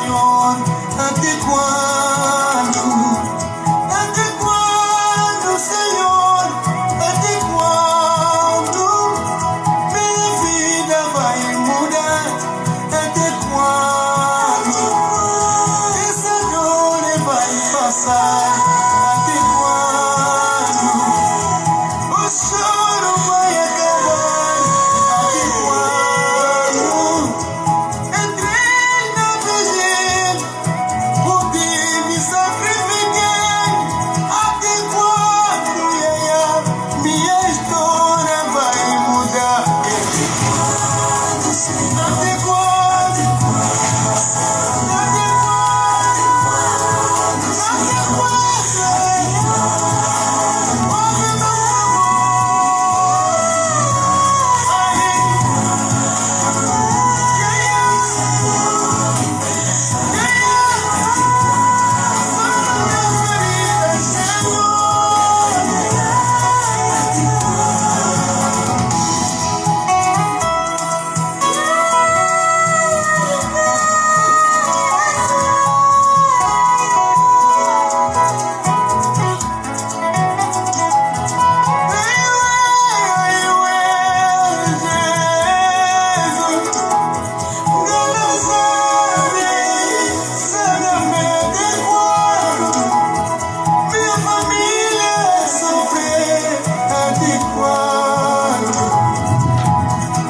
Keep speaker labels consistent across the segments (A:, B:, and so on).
A: Senhor, até quando? Até quando, Senhor? Até quando? Minha vida vai mudar? Até quando? Essa dor vai passar? Até quando? O choro vai acabar? Até quando? Entrei na vigília, pude me sacrificar. Até quando, minha história vai mudar? Até quando, Senhor? Até quando? Até quando, Senhor? Ouve meu minha família sofrer? Até quando?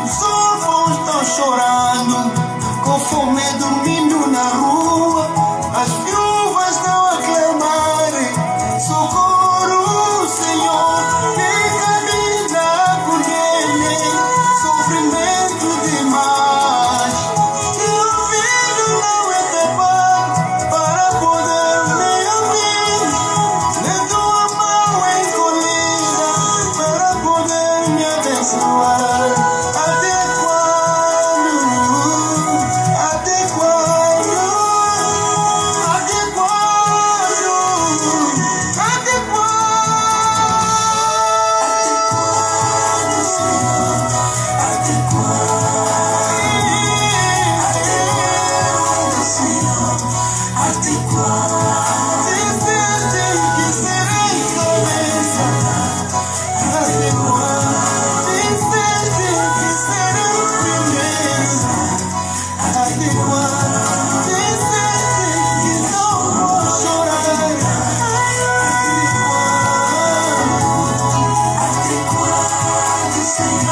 A: Os órfãos estão chorando, com fome dormindo na rua. As viúvas estão a clamar socorro, Senhor. Fica linda com ele, sofrimento demais. E o filho não é capaz para poder me ouvir. Lendo a mão encolhida para poder me abençoar. Até quando? Até quando? Até quando? Até quando, Senhor? Até quando, Senhor? Até quando? Disseste que serei cabeça. Até quando? Disseste que serei primeiro. Até quando? Disseste que não vou chorar. Até quando, Senhor?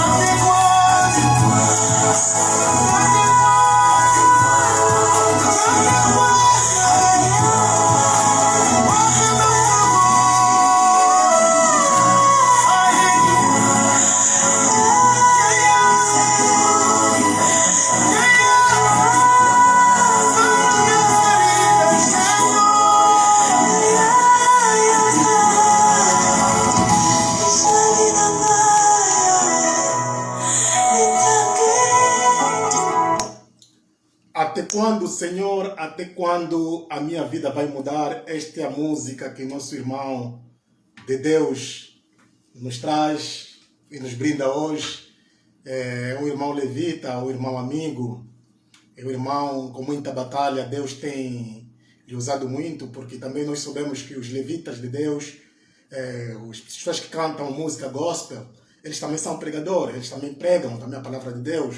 A: Até
B: Até quando, Senhor? Até quando a minha vida vai mudar? Esta é a música que nosso irmão de Deus nos traz e nos brinda hoje. É um irmão levita, um irmão amigo, é um irmão com muita batalha. Deus tem lhe usado muito, porque também nós sabemos que os levitas de Deus, as pessoas que cantam música gospel, eles também são pregadores, eles também pregam também a palavra de Deus.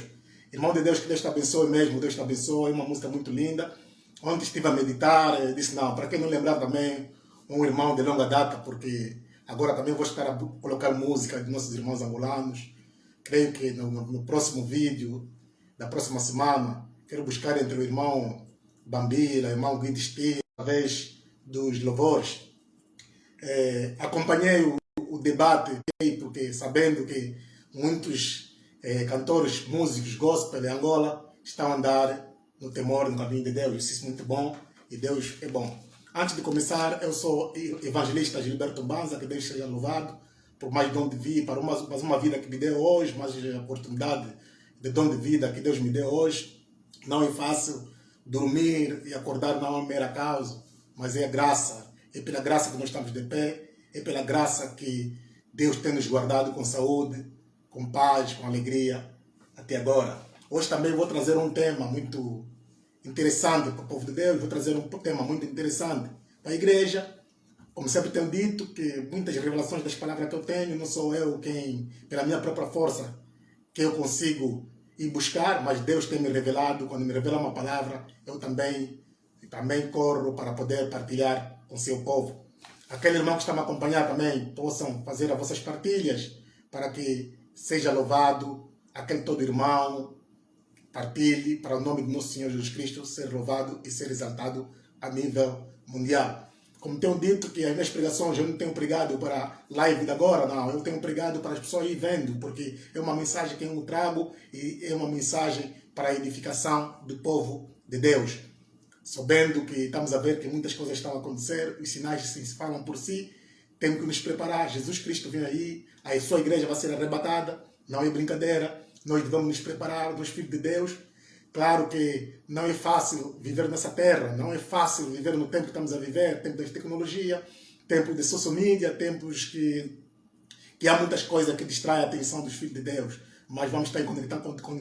B: Irmão de Deus, que Deus te abençoe mesmo, Deus te abençoe. É uma música muito linda. Ontem estive a meditar, disse não, para quem não lembrar também, um irmão de longa data, porque agora também vou estar a colocar música de nossos irmãos angolanos. Creio que no próximo vídeo, da próxima semana, quero buscar entre o irmão Bambila, o irmão Guido Espírito, através dos louvores. Acompanhei o debate, porque sabendo que muitos cantores, músicos, gospel em Angola estão a andar no temor, no caminho de Deus. Isso é muito bom e Deus é bom. Antes de começar, eu sou evangelista Gilberto Banza, que Deus seja louvado por mais dom de vida, para mais uma vida que me deu hoje, mais a oportunidade de dom de vida que Deus me deu hoje. Não é fácil dormir e acordar, não é mera causa, mas é a graça. É pela graça que nós estamos de pé, é pela graça que Deus tem nos guardado com saúde, com paz, com alegria, até agora. Hoje também vou trazer um tema muito interessante para o povo de Deus, vou trazer um tema muito interessante para a igreja. Como sempre tenho dito, que muitas revelações das palavras que eu tenho, não sou eu quem, pela minha própria força, que eu consigo ir buscar, mas Deus tem me revelado. Quando me revela uma palavra, eu também corro para poder partilhar com seu povo. Aquele irmão que está me acompanhando também, possam fazer as vossas partilhas, para que seja louvado aquele todo irmão, partilhe para o nome do nosso Senhor Jesus Cristo ser louvado e ser exaltado a nível mundial. Como tenho dito que as minhas pregações eu não tenho pregado para live de agora, não. Eu tenho pregado para as pessoas ir vendo, porque é uma mensagem que eu trago e é uma mensagem para a edificação do povo de Deus. Sabendo que estamos a ver que muitas coisas estão a acontecer, os sinais se falam por si, temos que nos preparar. Jesus Cristo vem aí, a sua igreja vai ser arrebatada, não é brincadeira. Nós devemos nos preparar, nós filhos de Deus. Claro que não é fácil viver nessa terra, não é fácil viver no tempo que estamos a viver, tempo de tecnologia, tempo de social media, tempos que há muitas coisas que distraem a atenção dos filhos de Deus. Mas vamos estar em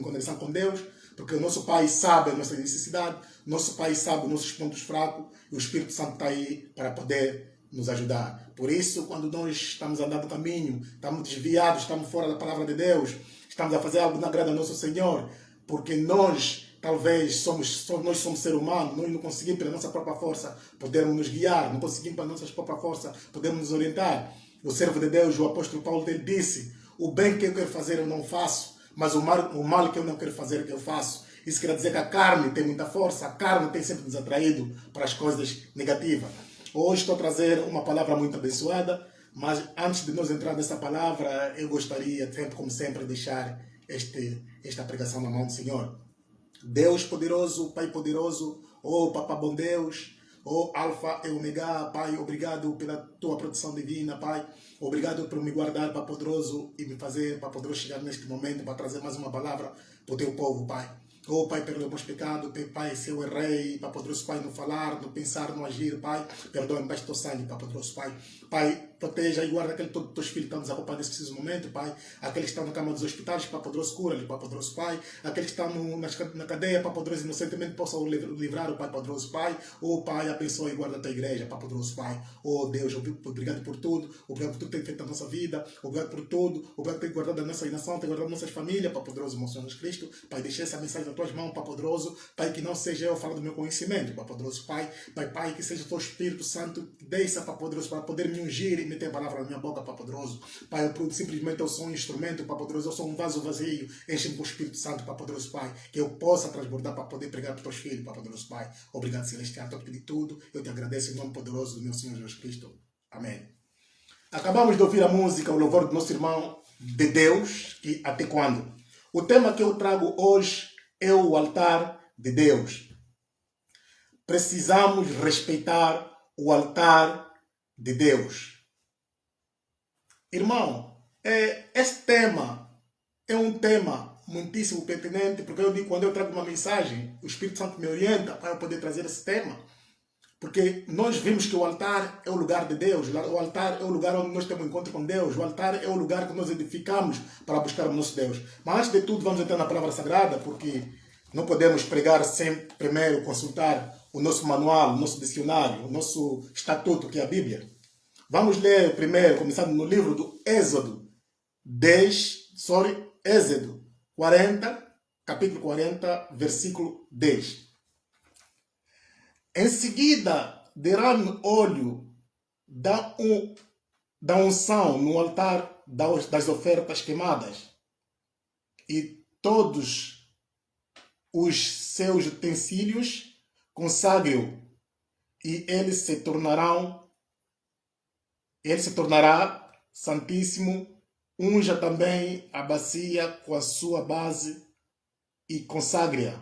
B: conexão com Deus, porque o nosso Pai sabe a nossa necessidade, nosso Pai sabe os nossos pontos fracos, e o Espírito Santo está aí para poder nos ajudar. Por isso, quando nós estamos andando no caminho, estamos desviados, estamos fora da palavra de Deus, estamos a fazer algo que não agrada ao nosso Senhor, porque nós talvez nós somos seres humanos, nós não conseguimos pela nossa própria força podermos nos guiar, não conseguimos pela nossa própria força podermos nos orientar. O servo de Deus, o apóstolo Paulo, ele disse: o bem que eu quero fazer eu não faço, mas o mal que eu não quero fazer é que eu faço. Isso quer dizer que a carne tem muita força, a carne tem sempre nos atraído para as coisas negativas. Hoje estou a trazer uma palavra muito abençoada, mas antes de nós entrar nessa palavra, eu gostaria, como sempre, deixar esta pregação na mão do Senhor. Deus poderoso, Pai poderoso, oh Papá bom Deus, oh Alfa e Omega, Pai, obrigado pela tua proteção divina, Pai. Obrigado por me guardar, Pai poderoso, e me fazer, Pai poderoso, chegar neste momento para trazer mais uma palavra para o teu povo, Pai. Oh Pai, perdoa meus pecados, Pai, se eu errei, Pai poderoso, Pai, no falar, no pensar, no agir, Pai, perdoa-me, Pai, teu sangue, Pai poderoso, Pai. Pai, proteja e guarda todos os teus filhos que estão nos acompanhando nesse preciso momento, Pai. Aqueles que estão na cama dos hospitais, Pai poderoso, cura-lhe, Pai poderoso, Pai. Aqueles que estão na cadeia, Pai poderoso, inocentemente possam livrar o Pai poderoso, Pai. Oh Pai, abençoa e guarda a tua igreja, Pai poderoso, Pai. Oh Deus, obrigado por tudo, obrigado por tudo que tem feito na nossa vida, obrigado por tudo, obrigado por ter guardado a nossa nação, ter guardado nossas famílias, Pai poderoso, meu Senhor Jesus Cristo. Pai, deixa essa mensagem nas tuas mãos, Pai poderoso. Pai, que não seja eu falando do meu conhecimento, Pai poderoso, Pai. Pai, que seja o teu Espírito Santo, desça, Pai poderoso, para poder me ungir e meter a palavra na minha boca, Pai poderoso. Pai, simplesmente eu sou um instrumento, Pai poderoso, eu sou um vaso vazio, enche-me com o Espírito Santo, Pai poderoso, Pai, que eu possa transbordar para poder pregar para os teus filhos, Pai poderoso, Pai. Obrigado, Celestial, por pedir tudo. Eu te agradeço em nome poderoso do meu Senhor Jesus Cristo. Amém. Acabamos de ouvir a música, o louvor do nosso irmão de Deus, e até quando? O tema que eu trago hoje é o altar de Deus. Precisamos respeitar o altar de Deus. Irmão, esse tema é um tema muitíssimo pertinente, porque eu digo, quando eu trago uma mensagem, o Espírito Santo me orienta para eu poder trazer esse tema. Porque nós vimos que o altar é o lugar de Deus, o altar é o lugar onde nós temos um encontro com Deus, o altar é o lugar que nós edificamos para buscar o nosso Deus. Mas antes de tudo, vamos entrar na palavra sagrada, porque não podemos pregar sem primeiro consultar o nosso manual, o nosso dicionário, o nosso estatuto, que é a Bíblia. Vamos ler primeiro, começando no livro do Êxodo 40, capítulo 40, versículo 10. Em seguida, derrame óleo da unção no altar das ofertas queimadas, e todos os seus utensílios consagre-o, e ele se tornará santíssimo. Unja também a bacia com a sua base e consagre-a.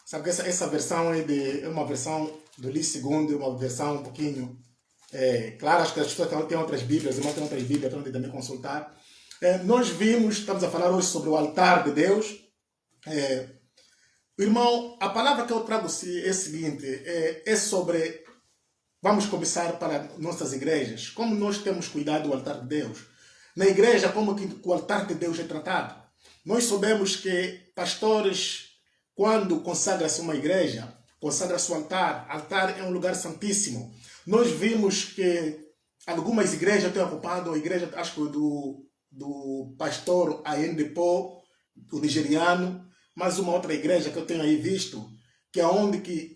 B: Sabe que essa versão é uma versão do Livro Segundo, é uma versão um pouquinho... claro, acho que as pessoas têm outras Bíblias, irmãos têm outras Bíblias, podem também consultar. Nós estamos a falar hoje sobre o altar de Deus. Irmão, a palavra que eu trago é a seguinte, é sobre... Vamos começar para nossas igrejas. Como nós temos cuidado do altar de Deus? Na igreja, como que o altar de Deus é tratado? Nós sabemos que pastores, quando consagra-se uma igreja, consagra-se o altar. Altar é um lugar santíssimo. Nós vimos que algumas igrejas têm ocupado, a igreja, acho que do pastor Ayendepo, o nigeriano, mas uma outra igreja que eu tenho aí visto, que é onde que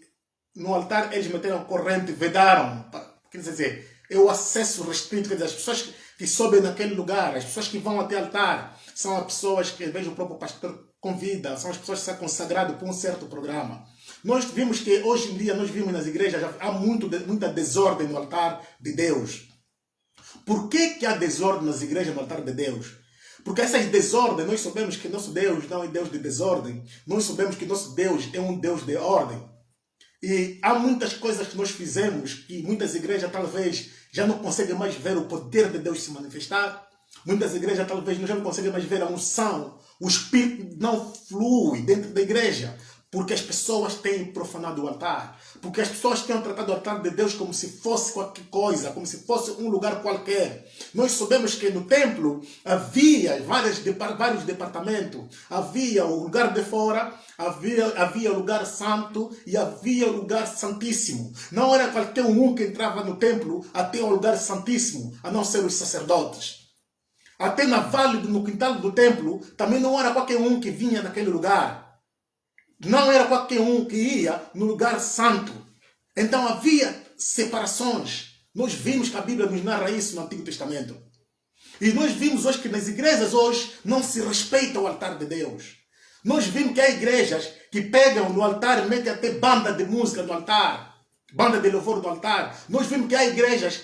B: no altar eles meteram corrente, vedaram, quer dizer, é o acesso restrito, quer dizer, as pessoas que sobem naquele lugar, as pessoas que vão até o altar, são as pessoas que, às vezes, o próprio pastor convida, são as pessoas que são consagradas por um certo programa. Nós vimos que, hoje em dia, nós vimos nas igrejas, há muita desordem no altar de Deus. Por que há desordem nas igrejas no altar de Deus? Porque essas desordens, nós sabemos que nosso Deus não é Deus de desordem, nós sabemos que nosso Deus é um Deus de ordem. E há muitas coisas que nós fizemos que muitas igrejas talvez já não conseguem mais ver o poder de Deus se manifestar. Muitas igrejas talvez já não conseguem mais ver a unção. O Espírito não flui dentro da igreja. Porque as pessoas têm profanado o altar. Porque as pessoas têm tratado o altar de Deus como se fosse qualquer coisa, como se fosse um lugar qualquer. Nós sabemos que no templo havia vários departamentos. Havia o lugar de fora, havia o lugar santo e havia o lugar santíssimo. Não era qualquer um que entrava no templo até o lugar santíssimo, a não ser os sacerdotes. Até no quintal do templo, também não era qualquer um que vinha naquele lugar. Não era qualquer um que ia no lugar santo. Então havia separações. Nós vimos que a Bíblia nos narra isso no Antigo Testamento. E nós vimos hoje que nas igrejas hoje não se respeita o altar de Deus. Nós vimos que há igrejas que pegam no altar e metem até banda de música no altar. Banda de louvor no altar. Nós vimos que há igrejas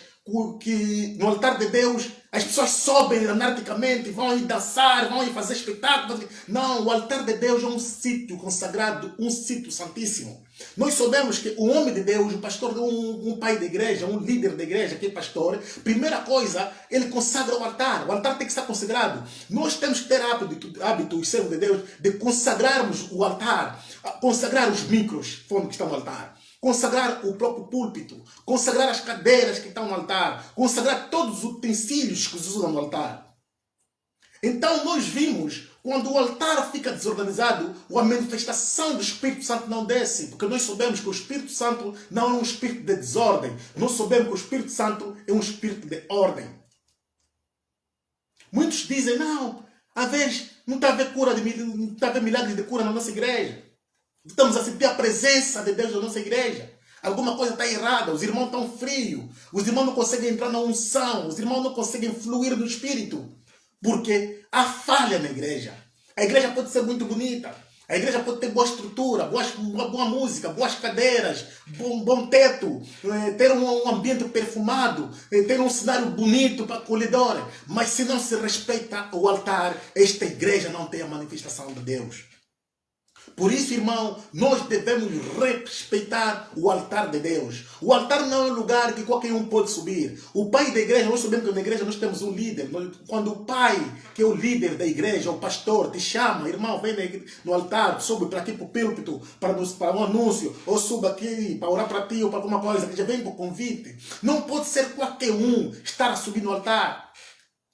B: que no altar de Deus as pessoas sobem anarquicamente, vão ir dançar, vão ir fazer espetáculos. Não, o altar de Deus é um sítio consagrado, um sítio santíssimo. Nós sabemos que o homem de Deus, o pastor, um pai da igreja, um líder da igreja que é pastor, primeira coisa, ele consagra o altar. O altar tem que estar consagrado. Nós temos que ter hábito, os servos de Deus, de consagrarmos o altar, consagrar os microfones que estão no altar. Consagrar o próprio púlpito, consagrar as cadeiras que estão no altar, consagrar todos os utensílios que se usam no altar. Então nós vimos, quando o altar fica desorganizado, a manifestação do Espírito Santo não desce, porque nós sabemos que o Espírito Santo não é um espírito de desordem, nós sabemos que o Espírito Santo é um espírito de ordem. Muitos dizem, não, às vezes não está a haver não está a haver milagres de cura na nossa igreja. Estamos a sentir a presença de Deus na nossa igreja. Alguma coisa está errada. Os irmãos estão frios. Os irmãos não conseguem entrar na unção. Os irmãos não conseguem fluir no Espírito. Porque há falha na igreja. A igreja pode ser muito bonita. A igreja pode ter boa estrutura, boa música, boas cadeiras, bom teto, ter um ambiente perfumado, ter um cenário bonito para acolhedor. Mas se não se respeita o altar, esta igreja não tem a manifestação de Deus. Por isso, irmão, nós devemos respeitar o altar de Deus. O altar não é um lugar que qualquer um pode subir. O pai da igreja, nós sabemos que na igreja nós temos um líder. Quando o pai, que é o líder da igreja, o pastor, te chama, irmão, vem no altar, sobe para aqui para o púlpito, para um anúncio, ou suba aqui para orar para ti ou para alguma coisa, que já vem com o convite. Não pode ser qualquer um estar a subir no altar.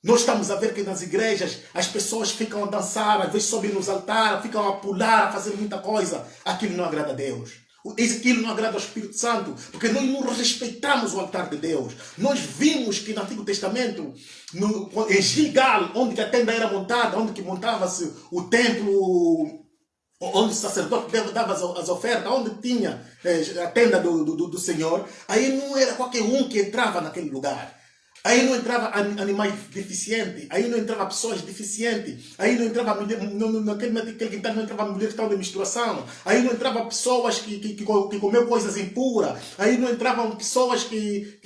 B: Nós estamos a ver que nas igrejas as pessoas ficam a dançar, às vezes sobem nos altares, ficam a pular, a fazer muita coisa. Aquilo não agrada a Deus. Aquilo não agrada ao Espírito Santo, porque nós não respeitamos o altar de Deus. Nós vimos que no Antigo Testamento, em Gilgal, onde a tenda era montada, onde que montava-se o templo, onde o sacerdote dava as ofertas, onde tinha a tenda do Senhor, aí não era qualquer um que entrava naquele lugar. Aí não entrava animais deficientes, aí não entrava pessoas deficientes, aí não entrava naquele quintal não entrava mulheres que estavam de menstruação, aí não entrava pessoas que comeu coisas impuras, aí não entravam pessoas que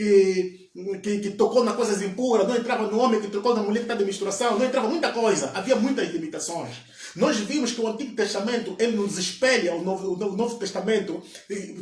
B: tocou nas coisas impuras, não entrava no homem que tocou na mulher que está de menstruação, não entrava muita coisa, havia muitas limitações. Nós vimos que o Antigo Testamento, ele nos espelha, o Novo Testamento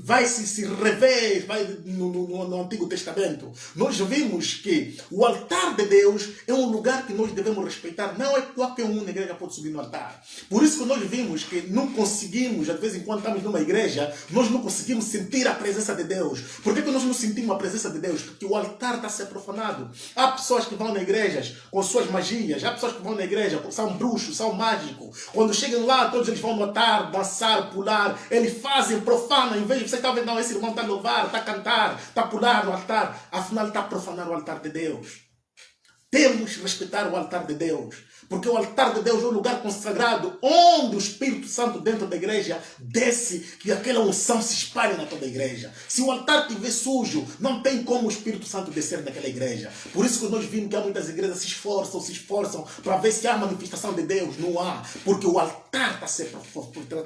B: vai se rever no Antigo Testamento. Nós vimos que o altar de Deus é um lugar que nós devemos respeitar. Não é qualquer um na igreja pode subir no altar. Por isso que nós vimos que não conseguimos, de vez em quando estamos numa igreja, nós não conseguimos sentir a presença de Deus. Por que nós não sentimos a presença de Deus? Porque o altar está a ser profanado. Há pessoas que vão na igreja com suas magias, há pessoas que vão na igreja, são bruxos, são mágicos, Quando chegam lá, todos eles vão notar, dançar, pular. Eles fazem, profanam. Em vez de você estar vendo, não, esse irmão está a louvar, está a cantar, está a pular no altar. Afinal, está a profanar o altar de Deus. Temos que respeitar o altar de Deus. Porque o altar de Deus é um lugar consagrado onde o Espírito Santo dentro da igreja desce, que aquela unção se espalha na toda a igreja. Se o altar estiver sujo, não tem como o Espírito Santo descer naquela igreja. Por isso que nós vimos que há muitas igrejas se esforçam para ver se há manifestação de Deus. Não há, porque o altar está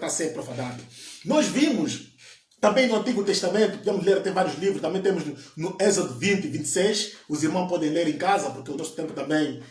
B: a ser profanado. Nós vimos também no Antigo Testamento, podemos ler até vários livros, também temos no Êxodo 20 e 26, os irmãos podem ler em casa, porque o nosso tempo também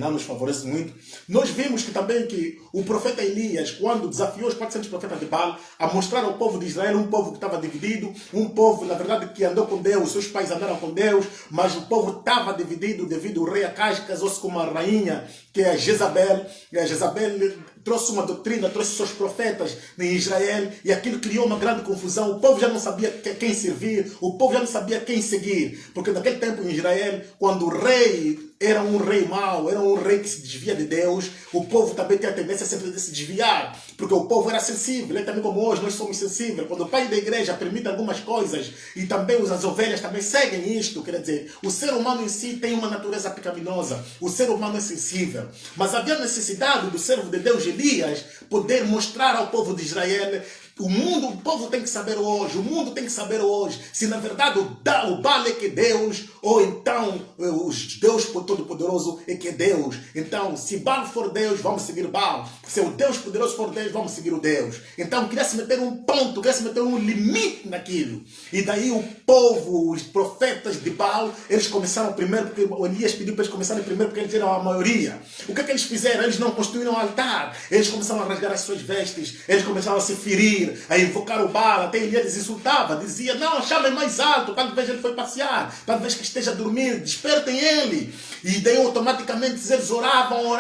B: não nos favorece muito. Nós vimos que também que o profeta Elias, quando desafiou os 400 profetas de Baal a mostrar ao povo de Israel, um povo que estava dividido, um povo, na verdade, que andou com Deus, seus pais andaram com Deus, mas o povo estava dividido devido ao rei Acaz casou-se com uma rainha, que é Jezabel, e a Jezabel trouxe uma doutrina, trouxe seus profetas em Israel, e aquilo criou uma grande confusão. O povo já não sabia quem servir, o povo já não sabia quem seguir, porque naquele tempo em Israel, quando o rei era um rei mau, era um rei que se desvia de Deus, o povo também tem a tendência sempre de se desviar, porque o povo era sensível, e também como hoje nós somos sensíveis. Quando o pai da igreja permite algumas coisas, e também as ovelhas também seguem isto, quer dizer, o ser humano em si tem uma natureza pecaminosa, o ser humano é sensível, mas havia necessidade do servo de Deus Elias poder mostrar ao povo de Israel. O povo tem que saber hoje, o mundo tem que saber hoje, se na verdade o Baal é que é Deus, ou então o Deus Todo-Poderoso é que é Deus. Então, se Baal for Deus, vamos seguir Baal. Se o Deus Poderoso for Deus, vamos seguir o Deus. Então, queria se meter um ponto, queria se meter um limite naquilo. E daí o povo, os profetas de Baal, eles começaram primeiro, porque o Elias pediu para eles começarem primeiro, porque eles eram a maioria. O que é que eles fizeram? Eles não construíram um altar. Eles começaram a rasgar as suas vestes, eles começaram a se ferir, a invocar o Baal. Até Elias insultava, dizia, não, chamem mais alto, talvez ele foi passear, talvez que esteja a dormir, despertem ele. E daí automaticamente eles oravam,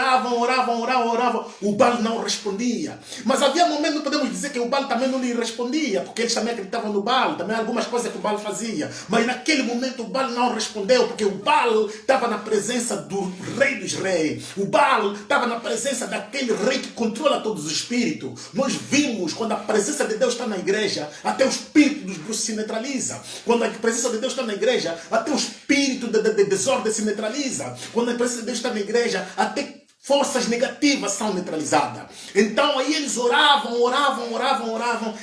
B: o Baal não respondia. Mas havia momentos que podemos dizer que o Baal também não lhe respondia, porque eles também acreditavam no Baal, também algumas coisas que o Baal fazia. Mas naquele momento o Baal não respondeu, porque o Baal estava na presença do Rei dos Reis. O Baal estava na presença daquele rei que controla todos os espíritos. Nós vimos quando a presença de Deus está na igreja, até o espírito dos bruxos se neutraliza. Quando a presença de Deus está na igreja, até o espírito de desordem se neutraliza. Quando a presença de Deus está na igreja, até forças negativas são neutralizadas. Então aí eles oravam.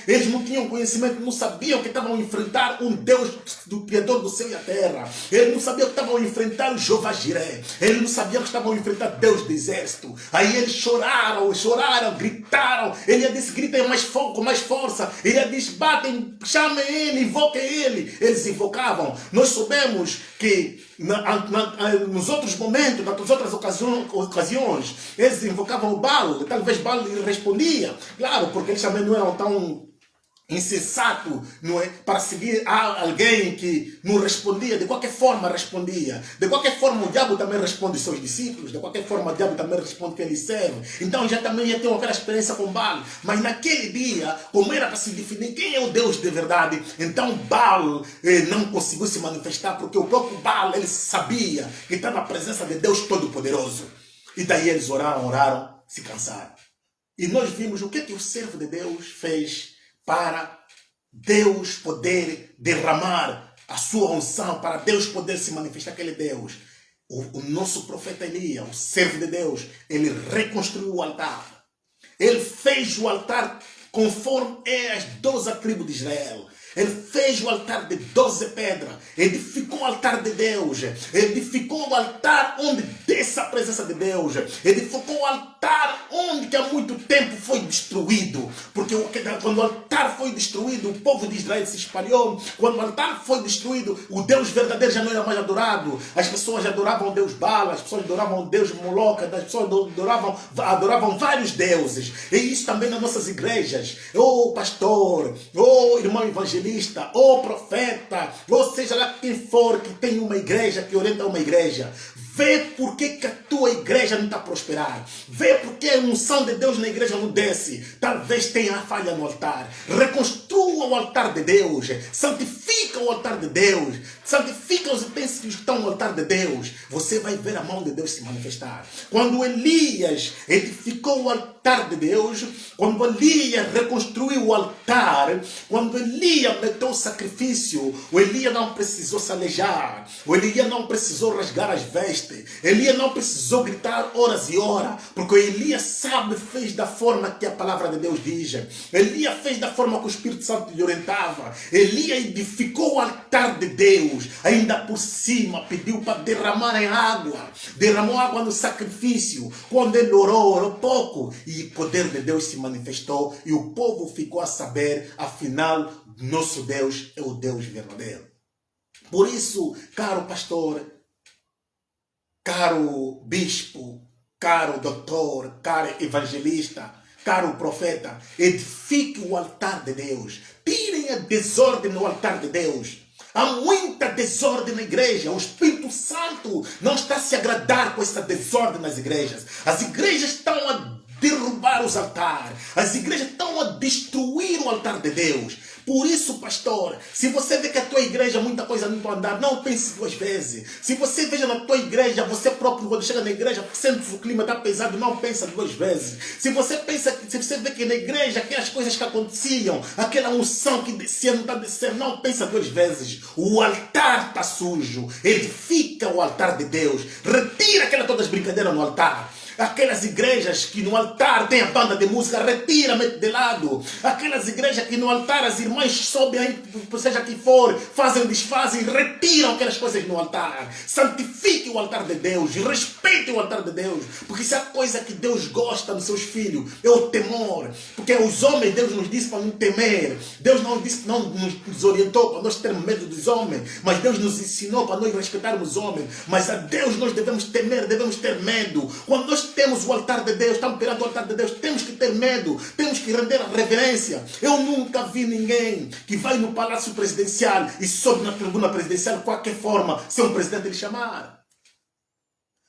B: Eles não tinham conhecimento, não sabiam que estavam a enfrentar um Deus do Criador do céu e a terra. Eles não sabiam que estavam a enfrentar o Jeová Jiré. Eles não sabiam que estavam a enfrentar Deus do exército. Aí eles choraram, gritaram. Ele disse, gritem mais com mais força. Ele disse, batem, chamem ele, invoquem ele. Eles invocavam. Nós soubemos que nos outros momentos, nas outras ocasiões, eles invocavam o Baal, talvez Baal lhe respondia, claro, porque eles também não eram tão insensato, não é? Para seguir alguém que não respondia, de qualquer forma respondia. De qualquer forma o diabo também responde aos seus discípulos, de qualquer forma o diabo também responde quem ele serve. Então já também ia ter aquela experiência com Baal. Mas naquele dia, como era para se definir quem é o Deus de verdade, então Baal não conseguiu se manifestar, porque o próprio Baal, ele sabia que está na presença de Deus Todo-Poderoso. E daí eles oraram, se cansaram. E nós vimos o que o servo de Deus fez para Deus poder derramar a sua unção, para Deus poder se manifestar aquele Deus. O nosso profeta Elias, o servo de Deus, ele reconstruiu o altar. Ele fez o altar conforme as 12 tribos de Israel. Ele fez o altar de 12 pedras, edificou o altar de Deus, edificou o altar onde desce a presença de Deus, edificou o altar onde que há muito tempo foi destruído, porque quando o altar foi destruído, o povo de Israel se espalhou. Quando o altar foi destruído, o Deus verdadeiro já não era mais adorado. As pessoas adoravam o Deus Baal, as pessoas adoravam o Deus Moloca, as pessoas adoravam vários deuses. E isso também nas nossas igrejas. Ô pastor, ô irmão evangelista, ô profeta, ou seja lá quem for que tem uma igreja, que orienta uma igreja, vê por que a tua igreja não está a prosperar. Vê por que a unção de Deus na igreja não desce. Talvez tenha falha no altar. Reconstrua o altar de Deus. Santifica santifica o altar de Deus, santifica os utensílios que estão no altar de Deus, você vai ver a mão de Deus se manifestar. Quando Elias edificou o altar de Deus, quando Elias reconstruiu o altar, quando Elias meteu o sacrifício, o Elias não precisou se alejar, o Elias não precisou rasgar as vestes, Elias não precisou gritar horas e horas, porque Elias sabe, fez da forma que a palavra de Deus diz. Elias fez da forma que o Espírito Santo lhe orientava. Elias edificou o altar de Deus, ainda por cima pediu para derramar em água, derramou água no sacrifício. Quando ele orou pouco, e o poder de Deus se manifestou, e o povo ficou a saber, afinal, nosso Deus é o Deus verdadeiro. Por isso, caro pastor, caro bispo, caro doutor, caro evangelista, caro profeta, edifique o altar de Deus. Tirem a desordem no altar de Deus. Há muita desordem na igreja. O Espírito Santo não está a se agradar com essa desordem nas igrejas. As igrejas estão a derrubar os altares. As igrejas estão a destruir o altar de Deus. Por isso, pastor, se você vê que a tua igreja muita coisa não está a andar, não pense duas vezes. Se você veja na tua igreja, você próprio quando chega na igreja, sente que o clima está pesado, não pensa duas vezes. Se você vê que na igreja aquelas coisas que aconteciam, aquela unção que descia não está descendo, não pensa duas vezes. O altar está sujo. Edifica o altar de Deus. Retira aquela todas as brincadeiras no altar. Aquelas igrejas que no altar tem a banda de música, retira, mete de lado. Aquelas igrejas que no altar as irmãs sobem, seja que for, fazem, desfazem, retiram aquelas coisas no altar. Santifique o altar de Deus, respeite o altar de Deus. Porque se a coisa que Deus gosta dos seus filhos é o temor. Porque os homens, Deus nos disse para não temer. Deus não nos orientou para nós termos medo dos homens. Mas Deus nos ensinou para nós respeitarmos os homens. Mas a Deus nós devemos temer, devemos ter medo. Quando nós temos o altar de Deus, estamos perante o altar de Deus, temos que ter medo, temos que render a reverência. Eu nunca vi ninguém que vai no palácio presidencial e sobe na tribuna presidencial de qualquer forma, se um presidente lhe chamar.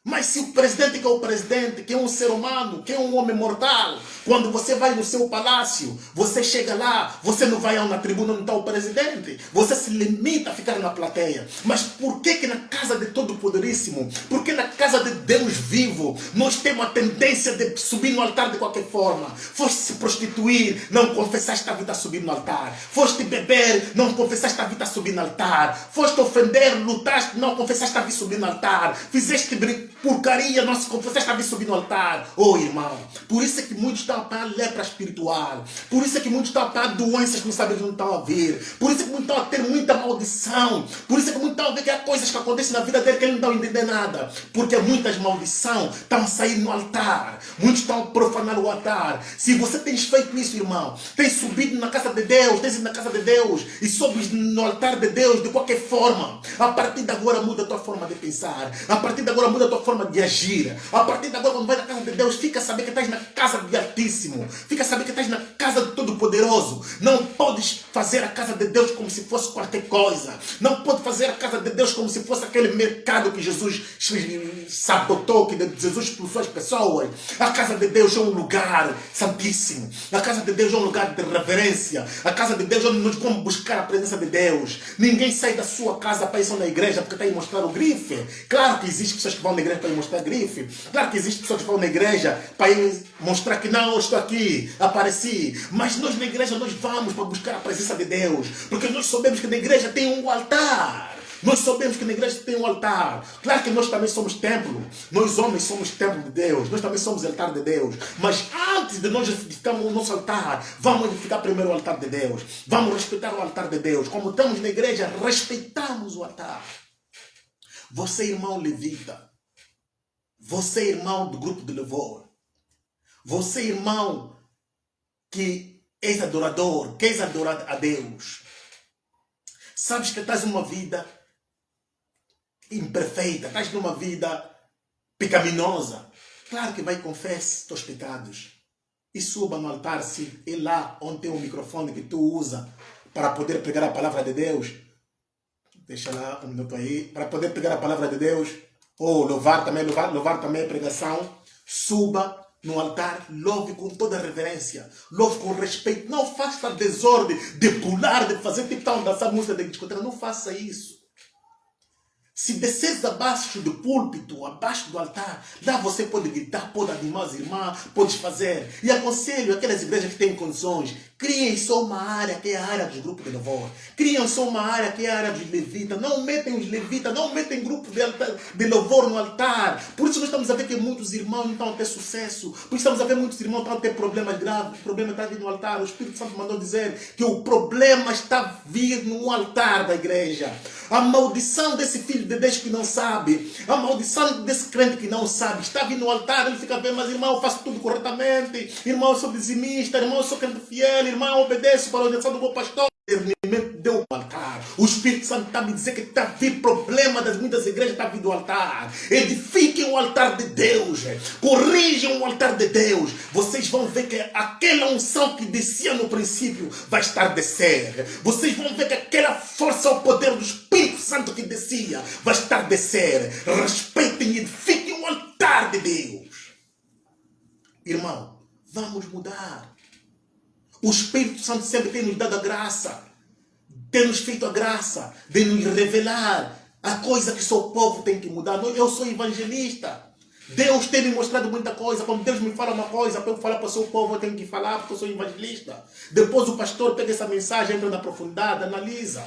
B: Mas se o presidente que é o presidente, que é um ser humano, que é um homem mortal, quando você vai no seu palácio, você chega lá, você não vai na tribuna onde está o presidente, você se limita a ficar na plateia. Mas por que na casa de Todo-Poderíssimo, por que na casa de Deus vivo, nós temos a tendência de subir no altar de qualquer forma? Foste se prostituir, não confessaste a vida a subir no altar. Foste beber, não confessaste a vida a subir no altar. Foste ofender, lutaste, não confessaste a vida a subir no altar. Fizeste porcaria, não se confessaste a vir subir no altar. Oh irmão, por isso é que muitos estão a pagar lepra espiritual. Por isso é que muitos estão a pagar doenças que não sabem de onde estão a vir. Por isso é que muitos estão a ter muita maldição. Por isso é que muitos estão a ver que há coisas que acontecem na vida dele que ele não estão a entender nada. Porque muitas maldições estão a sair no altar. Muitos estão a profanar o altar. Se você tens feito isso, irmão, tens subido na casa de Deus, tens ido na casa de Deus e sobes no altar de Deus de qualquer forma, a partir de agora muda a tua forma de pensar. A partir de agora muda a tua forma de agir. A partir de agora, quando vai na casa de Deus, fica a saber que estás na casa do Altíssimo. Fica a saber que estás na casa do Todo-Poderoso. Não podes fazer a casa de Deus como se fosse qualquer coisa. Não pode fazer a casa de Deus como se fosse aquele mercado que Jesus sabotou, que Jesus expulsou as pessoas. A casa de Deus é um lugar santíssimo. A casa de Deus é um lugar de reverência. A casa de Deus é onde nós vamos buscar a presença de Deus. Ninguém sai da sua casa para ir só na igreja porque está aí mostrar o grife. Claro que existem pessoas que vão na igreja para ir mostrar grife. Claro que existem pessoas que vão na igreja para ir mostrar que não, eu estou aqui, apareci. Mas nós na igreja nós vamos para buscar a presença de Deus. Porque nós sabemos que na igreja tem um altar. Nós sabemos que na igreja tem um altar. Claro que nós também somos templo. Nós homens somos templo de Deus. Nós também somos altar de Deus. Mas antes de nós edificarmos o nosso altar, vamos edificar primeiro o altar de Deus. Vamos respeitar o altar de Deus. Como estamos na igreja, respeitamos o altar. Você, irmão levita. Você, irmão do grupo de louvor. Você, irmão que és adorador, que és adorar a Deus. Sabes que estás numa vida imperfeita, estás numa vida pecaminosa. Claro que vai e confesse os teus pecados. E suba no altar, se é lá onde tem o microfone que tu usa para poder pregar a palavra de Deus. Deixa lá um minuto aí. Para poder pregar a palavra de Deus. Ou louvar também é pregação. Suba no altar, louve com toda a reverência, louve com respeito. Não faça desordem de pular, de fazer tipo dançar música de discoteca. Não faça isso. Se desceres abaixo do púlpito, abaixo do altar, lá você pode gritar, pode animar os irmãos, pode fazer. E aconselho aquelas igrejas que têm condições, criem só uma área que é a área dos grupos de louvor. Criem só uma área que é a área dos levitas. Não metem os levitas, não metem grupos de louvor no altar. Por isso nós estamos a ver que muitos irmãos não estão a ter sucesso. Por isso estamos a ver muitos irmãos estão a ter problemas graves. O problema está vindo no altar. O Espírito Santo mandou dizer que o problema está a vir no altar da igreja. A maldição desse filho de Deus que não sabe, a maldição desse crente que não sabe, está vindo no altar, ele fica bem, mas irmão, eu faço tudo corretamente, irmão, eu sou dizimista, irmão, eu sou crente fiel, irmão, eu obedeço para a orientação do meu pastor. Deu o altar. O Espírito Santo está me dizendo que está a vir problema das muitas igrejas, está vindo o altar. Edifiquem o altar de Deus, corrijam o altar de Deus. Vocês vão ver que aquela unção que descia no princípio vai estar a descer. Vocês vão ver que aquela força, o poder do Espírito Santo que descia vai estar a descer. Respeitem e edifiquem o altar de Deus. Irmão, vamos mudar. O Espírito Santo sempre tem nos dado a graça, tem nos feito a graça de nos revelar a coisa que só o povo tem que mudar. Eu sou evangelista. Deus tem me mostrado muita coisa. Quando Deus me fala uma coisa, para eu falar para o seu povo, eu tenho que falar porque eu sou evangelista. Depois o pastor pega essa mensagem, entra na profundidade, analisa.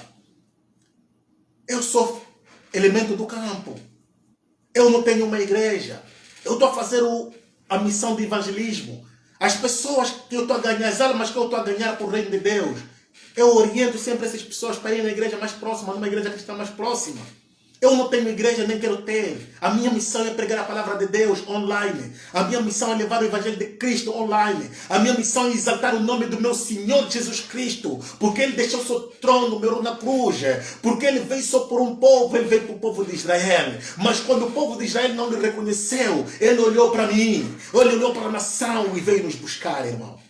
B: Eu sou elemento do campo. Eu não tenho uma igreja. Eu estou a fazer a missão de evangelismo. As pessoas que eu estou a ganhar, as almas que eu estou a ganhar para o reino de Deus, eu oriento sempre essas pessoas para ir na igreja mais próxima, numa igreja cristã mais próxima. Eu não tenho igreja, nem quero ter. A minha missão é pregar a palavra de Deus online. A minha missão é levar o evangelho de Cristo online. A minha missão é exaltar o nome do meu Senhor Jesus Cristo. Porque Ele deixou o seu trono, morreu na cruz. Porque Ele veio só por um povo, Ele veio para o povo de Israel. Mas quando o povo de Israel não lhe reconheceu, Ele olhou para mim, Ele olhou para a nação e veio nos buscar, irmão.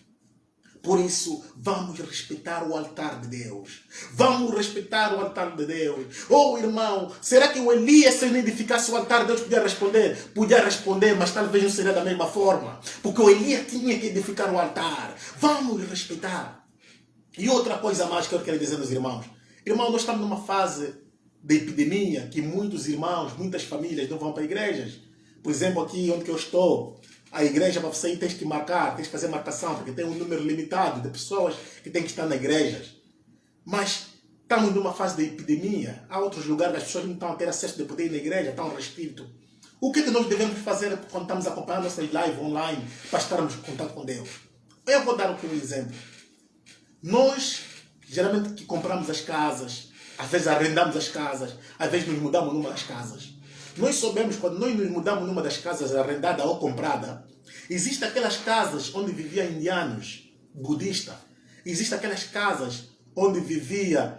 B: Por isso, vamos respeitar o altar de Deus. Vamos respeitar o altar de Deus. Oh, irmão, será que o Elias, se ele edificasse o altar, Deus podia responder? Podia responder, mas talvez não seria da mesma forma. Porque o Elias tinha que edificar o altar. Vamos respeitar. E outra coisa mais que eu quero dizer aos irmãos. Irmão, nós estamos numa fase de epidemia que muitos irmãos, muitas famílias não vão para igrejas. Por exemplo, aqui onde eu estou, a igreja, para você ir, tens que marcar, tens que fazer marcação, porque tem um número limitado de pessoas que têm que estar nas igrejas. Mas estamos numa fase de epidemia. Há outros lugares que as pessoas não estão a ter acesso de poder ir na igreja, estão restritos. O que nós devemos fazer quando estamos acompanhando nossas lives online para estarmos em contato com Deus? Eu vou dar aqui um exemplo. Nós, geralmente, que compramos as casas, às vezes arrendamos as casas, às vezes nos mudamos numa das casas. Nós soubemos, quando nós nos mudamos numa das casas arrendada ou comprada, existem aquelas casas onde viviam indianos, budistas. Existem aquelas casas onde viviam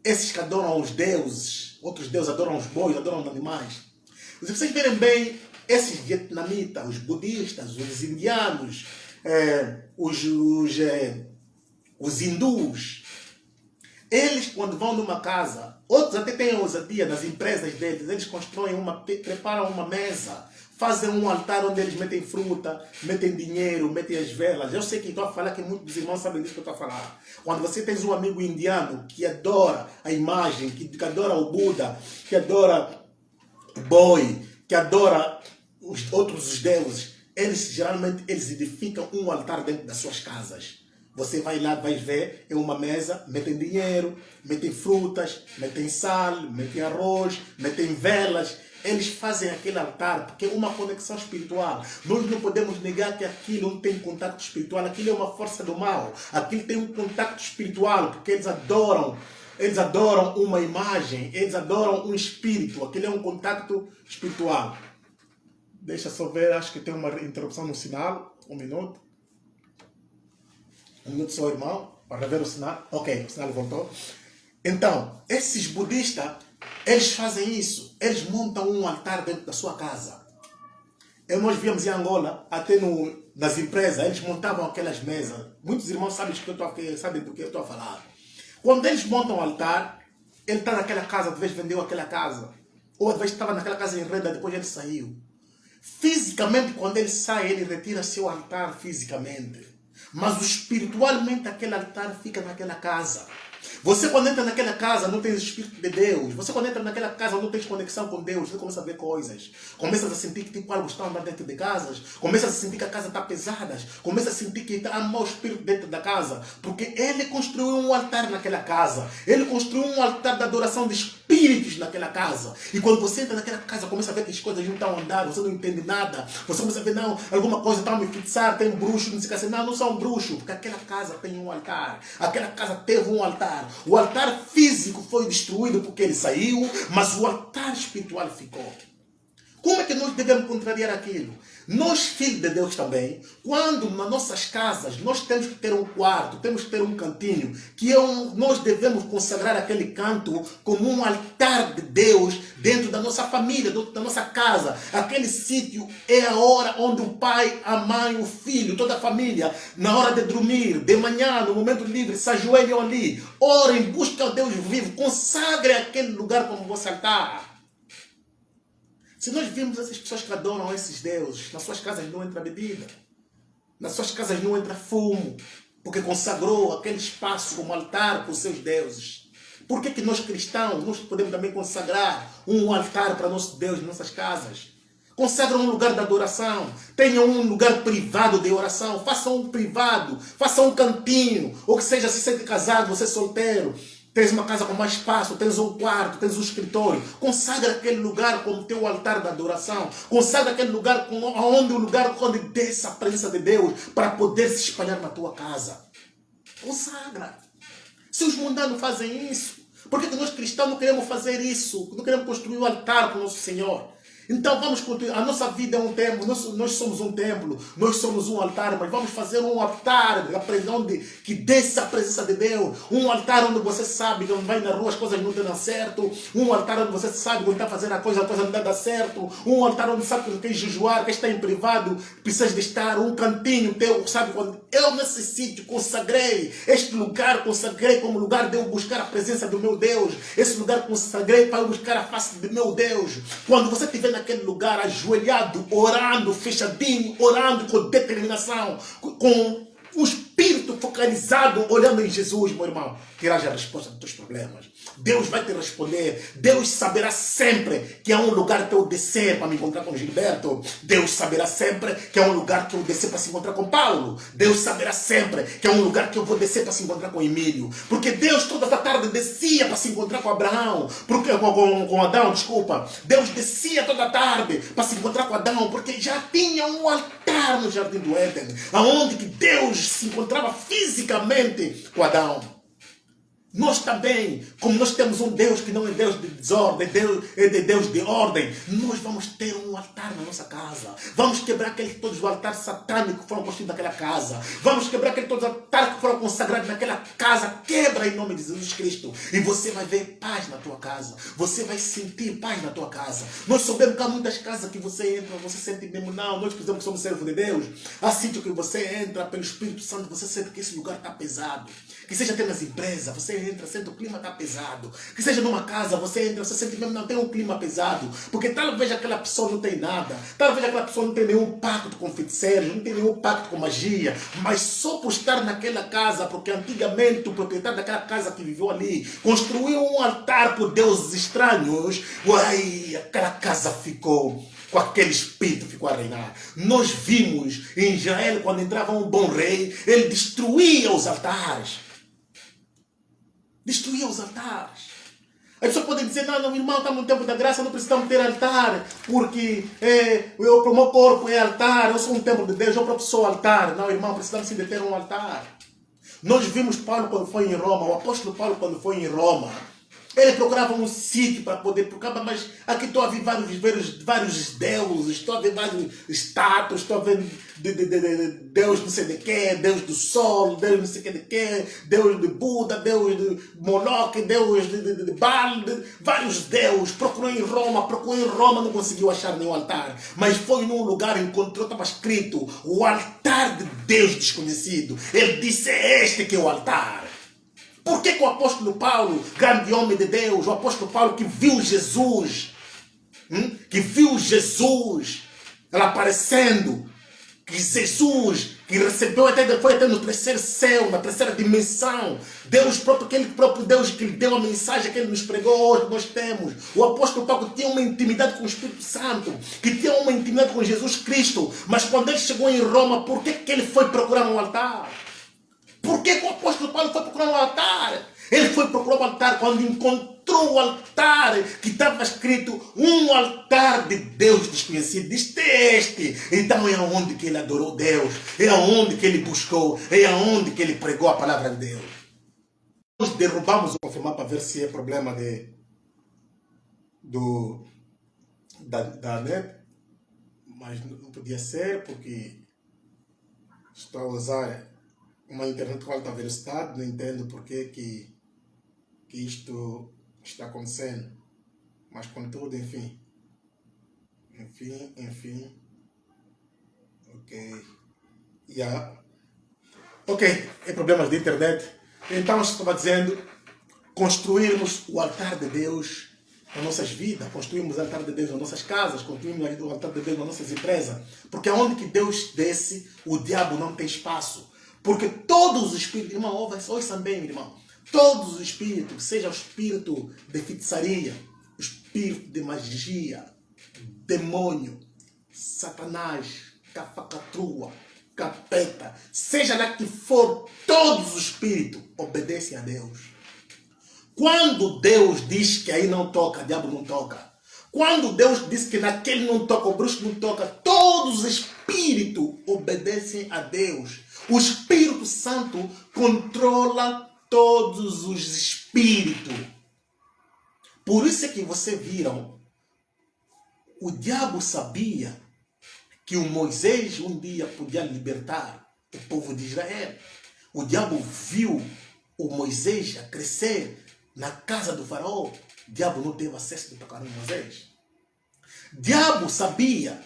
B: esses que adoram os deuses. Outros deuses adoram os bois, adoram os animais. Se vocês verem bem, esses vietnamitas, os budistas, os indianos, os hindus, eles quando vão numa casa, outros até têm ousadia nas empresas deles, eles constroem preparam uma mesa, fazem um altar onde eles metem fruta, metem dinheiro, metem as velas. Eu sei que estou a falar que muitos dos irmãos sabem disso que eu estou a falar. Quando você tem um amigo indiano que adora a imagem, que adora o Buda, que adora o boi, que adora os outros deuses, eles geralmente edificam um altar dentro das suas casas. Você vai lá, vai ver, é uma mesa, metem dinheiro, metem frutas, metem sal, metem arroz, metem velas. Eles fazem aquele altar porque é uma conexão espiritual. Nós não podemos negar que aquilo não tem contato espiritual. Aquilo é uma força do mal. Aquilo tem um contato espiritual porque eles adoram uma imagem, eles adoram um espírito. Aquilo é um contato espiritual. Deixa só ver, acho que tem uma interrupção no sinal. Um minuto. Um minuto só, irmão, para ver o sinal. Ok, o sinal voltou. Então, esses budistas, eles fazem isso. Eles montam um altar dentro da sua casa. Nós víamos em Angola, até nas empresas, eles montavam aquelas mesas. Muitos irmãos sabem do que eu estou a falar. Quando eles montam o altar, ele está naquela casa, às vezes vendeu aquela casa. Ou às vezes estava naquela casa em renda, depois ele saiu. Fisicamente, quando ele sai, ele retira seu altar fisicamente. Mas espiritualmente, aquele altar fica naquela casa. Você quando entra naquela casa não tem o Espírito de Deus. Você quando entra naquela casa não tem conexão com Deus. Você começa a ver coisas. Começa a sentir que tipo algo está andando dentro de casas. Começa a sentir que a casa está pesada. Começa a sentir que há mau espírito dentro da casa. Porque ele construiu um altar naquela casa. Ele construiu um altar de adoração de espíritos naquela casa. E quando você entra naquela casa, começa a ver que as coisas não estão andando. Você não entende nada. Você começa a ver, não, alguma coisa está a me fixar. Tem um bruxo, não sei o que assim. Não, não são um bruxo. Porque aquela casa tem um altar. Aquela casa teve um altar. O altar físico foi destruído porque ele saiu, mas o altar espiritual ficou. Como é que nós devemos contrariar aquilo? Nós, filhos de Deus também, quando nas nossas casas nós temos que ter um quarto, temos que ter um cantinho, que nós devemos consagrar aquele canto como um altar de Deus dentro da nossa família, dentro da nossa casa. Aquele sítio é a hora onde o pai, a mãe, o filho, toda a família, na hora de dormir, de manhã, no momento livre, se ajoelham ali, orem, buscam Deus vivo, consagre aquele lugar como vosso altar. Se nós vimos essas pessoas que adoram esses deuses, nas suas casas não entra bebida, nas suas casas não entra fumo, porque consagrou aquele espaço como altar para os seus deuses. Por que nós cristãos nós podemos também consagrar um altar para nosso Deus em nossas casas? Consagram um lugar de adoração, tenham um lugar privado de oração, façam um privado, façam um cantinho, ou que seja, se você é casado, você é solteiro, tens uma casa com mais espaço, tens um quarto, tens um escritório. Consagra aquele lugar como teu altar de adoração. Consagra aquele lugar onde desce a presença de Deus para poder se espalhar na tua casa. Consagra. Se os mundanos fazem isso, por que nós cristãos não queremos fazer isso? Não queremos construir um altar para o nosso Senhor? Então vamos continuar. A nossa vida é um templo, nós somos um templo, nós somos um altar, mas vamos fazer um altar onde que desce a presença de Deus, um altar onde você sabe que quando vai na rua as coisas não dão certo, um altar onde você sabe que quando está fazendo a coisa não dá certo, um altar onde sabe que quer jejuar, que está em privado, precisa de estar, um cantinho teu, sabe, quando eu nesse sítio consagrei, este lugar consagrei como lugar de eu buscar a presença do meu Deus, esse lugar consagrei para eu buscar a face do meu Deus. Quando você estiver naquele lugar ajoelhado, orando, fechadinho, orando com determinação, com o espírito focalizado, olhando em Jesus, meu irmão, terás a resposta dos teus problemas. Deus vai te responder. Deus saberá sempre que há um lugar que eu descer para me encontrar com Gilberto. Deus saberá sempre que há um lugar que eu descer para se encontrar com Paulo. Deus saberá sempre que há um lugar que eu vou descer para se encontrar com Emílio. Porque Deus toda a tarde descia para se encontrar com Abraão. Com Adão, desculpa. Deus descia toda a tarde para se encontrar com Adão, porque já tinha um altar no Jardim do Éden, aonde que Deus se encontrava fisicamente com Adão. Nós também, como nós temos um Deus que não é Deus de desordem, é Deus de ordem, nós vamos ter um altar na nossa casa. Vamos quebrar todos os altares satânicos que foram construídos naquela casa. Vamos quebrar todos os altares que foram consagrados naquela casa. Quebra em nome de Jesus Cristo. E você vai ver paz na tua casa. Você vai sentir paz na tua casa. Nós sabemos que há muitas casas que você entra, você sente mesmo, não, nós precisamos que somos servos de Deus. Há sítio que você entra pelo Espírito Santo, você sente que esse lugar está pesado. Que seja até nas empresas, você entra, sente o clima está pesado. Que seja numa casa, você entra, você sente mesmo, não tem um clima pesado. Porque talvez aquela pessoa não tem nada. Talvez aquela pessoa não tenha nenhum pacto com feiticeiros, não tem nenhum pacto com magia. Mas só por estar naquela casa, porque antigamente o proprietário daquela casa que viveu ali construiu um altar por deuses estranhos, uai, aquela casa ficou com aquele espírito, ficou a reinar. Nós vimos em Israel, quando entrava um bom rei, ele destruía os altares. Destruía os altares. As pessoas podem dizer, não, irmão, estamos no tempo da graça, não precisamos ter altar, porque o meu corpo é altar, eu sou um templo de Deus, eu próprio sou altar. Não, irmão, precisamos sim de ter um altar. Nós vimos Paulo quando foi em Roma, o apóstolo Paulo quando foi em Roma, ele procurava um sítio para poder procurar, mas aqui estou a ver vários deuses, estou a ver vários estátuas, estou a ver Deus não sei de quê, Deus do sol, Deus não sei de quê, Deus de Buda, Deus de Moloque, Deus de Baal, vários deuses. Procurou em Roma, não conseguiu achar nenhum altar, mas foi num lugar, encontrou, estava escrito, o altar de Deus desconhecido. Ele disse, é este que é o altar. Por que o apóstolo Paulo, grande homem de Deus, o apóstolo Paulo que viu Jesus, ela aparecendo, que Jesus, que recebeu foi até no terceiro céu, na terceira dimensão. Deus próprio, aquele próprio Deus que lhe deu a mensagem que ele nos pregou hoje, nós temos. O apóstolo Paulo tinha uma intimidade com o Espírito Santo, que tinha uma intimidade com Jesus Cristo. Mas quando ele chegou em Roma, por que ele foi procurar um altar? Por que o apóstolo Paulo foi procurar um altar? Ele foi procurar um altar quando encontrou o altar que estava escrito um altar de Deus desconhecido. Diz este. Então é aonde que ele adorou Deus. É aonde que ele buscou. É aonde que ele pregou a palavra de Deus. Nós derrubamos o confirmar para ver se é problema da net. Mas não podia ser porque estou a usar uma internet com alta velocidade. Não entendo porque que isto está acontecendo, mas contudo, enfim, ok, é problemas de internet. Então, eu estava dizendo, construirmos o altar de Deus nas nossas vidas, construímos o altar de Deus nas nossas casas, construímos o altar de Deus nas nossas empresas, porque aonde que Deus desce, o diabo não tem espaço, porque todos os espíritos, irmão, ouçam bem, irmão, todos os espíritos, seja o espírito de feitiçaria, o espírito de magia, demônio, Satanás, cafacatrua, capeta, seja lá que for, todos os espíritos obedecem a Deus. Quando Deus diz que aí não toca, o diabo não toca. Quando Deus diz que naquele não toca, o bruxo não toca, todos os espíritos obedecem a Deus. O Espírito Santo controla todos os espíritos. Por isso é que vocês viram, o diabo sabia que o Moisés um dia podia libertar o povo de Israel. O diabo viu o Moisés a crescer na casa do faraó. O diabo não teve acesso de tocar no Moisés. O diabo sabia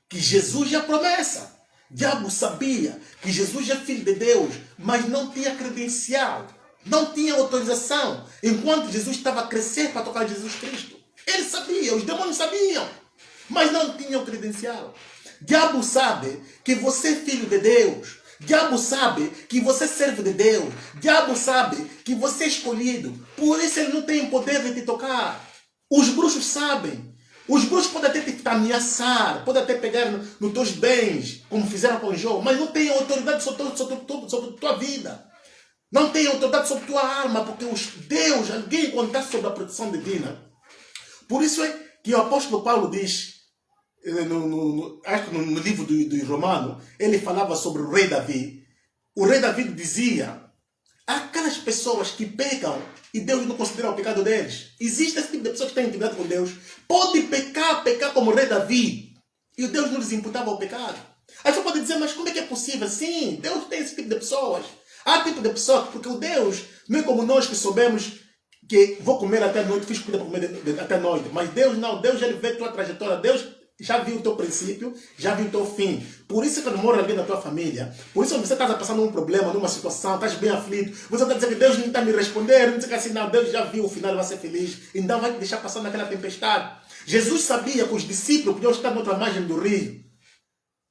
B: que Jesus é a promessa. O diabo sabia que Jesus é filho de Deus, mas não tinha credencial. Não tinha autorização, enquanto Jesus estava a crescer para tocar Jesus Cristo. Ele sabia, os demônios sabiam, mas não tinham credencial. Diabo sabe que você é filho de Deus. Diabo sabe que você serve de Deus. Diabo sabe que você é escolhido. Por isso ele não tem poder de te tocar. Os bruxos sabem. Os bruxos podem até te ameaçar, podem até pegar nos teus bens, como fizeram com Jó, mas não tem autoridade sobre a tua vida. Não tem autoridade sobre tua alma, porque Deus, alguém quando está sobre a proteção divina. Por isso é que o apóstolo Paulo diz, acho que no livro do Romano, ele falava sobre o rei Davi. O rei Davi dizia, aquelas pessoas que pecam e Deus não considera o pecado deles. Existe esse tipo de pessoa que tem intimidade com Deus. Pode pecar como o rei Davi. E Deus não lhes imputava o pecado. Aí você pode dizer, mas como é que é possível? Sim, Deus tem esse tipo de pessoas. Há tipo de pessoa, porque o Deus, não é como nós que soubemos que vou comer até a noite, fiz comida para comer até a noite. Mas Deus não, Deus já vê a tua trajetória, Deus já viu o teu princípio, já viu o teu fim. Por isso que quando morre alguém na tua família, por isso que você está passando um problema, numa situação, estás bem aflito, você está dizendo que Deus não está me respondendo, não diz que assim, não, Deus já viu o final, vai ser feliz, então vai te deixar passar naquela tempestade. Jesus sabia que os discípulos podiam estar na outra margem do rio,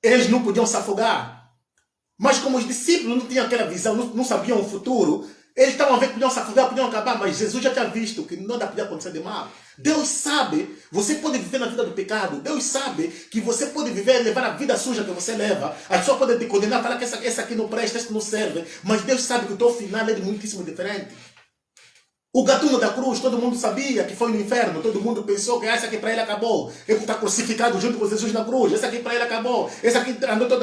B: eles não podiam se afogar. Mas como os discípulos não tinham aquela visão, não sabiam o futuro, eles estavam a ver que podiam se afogar, podiam acabar, mas Jesus já tinha visto que nada podia acontecer de mal. Deus sabe, você pode viver na vida do pecado. Deus sabe que você pode viver, levar a vida suja que você leva. A pessoa pode te condenar, falar que essa aqui não presta, essa não serve. Mas Deus sabe que o teu final é muitíssimo diferente. O gatuno da cruz, todo mundo sabia que foi no inferno. Todo mundo pensou que essa aqui para ele acabou. Ele está crucificado junto com Jesus na cruz. Essa aqui para ele acabou. Essa aqui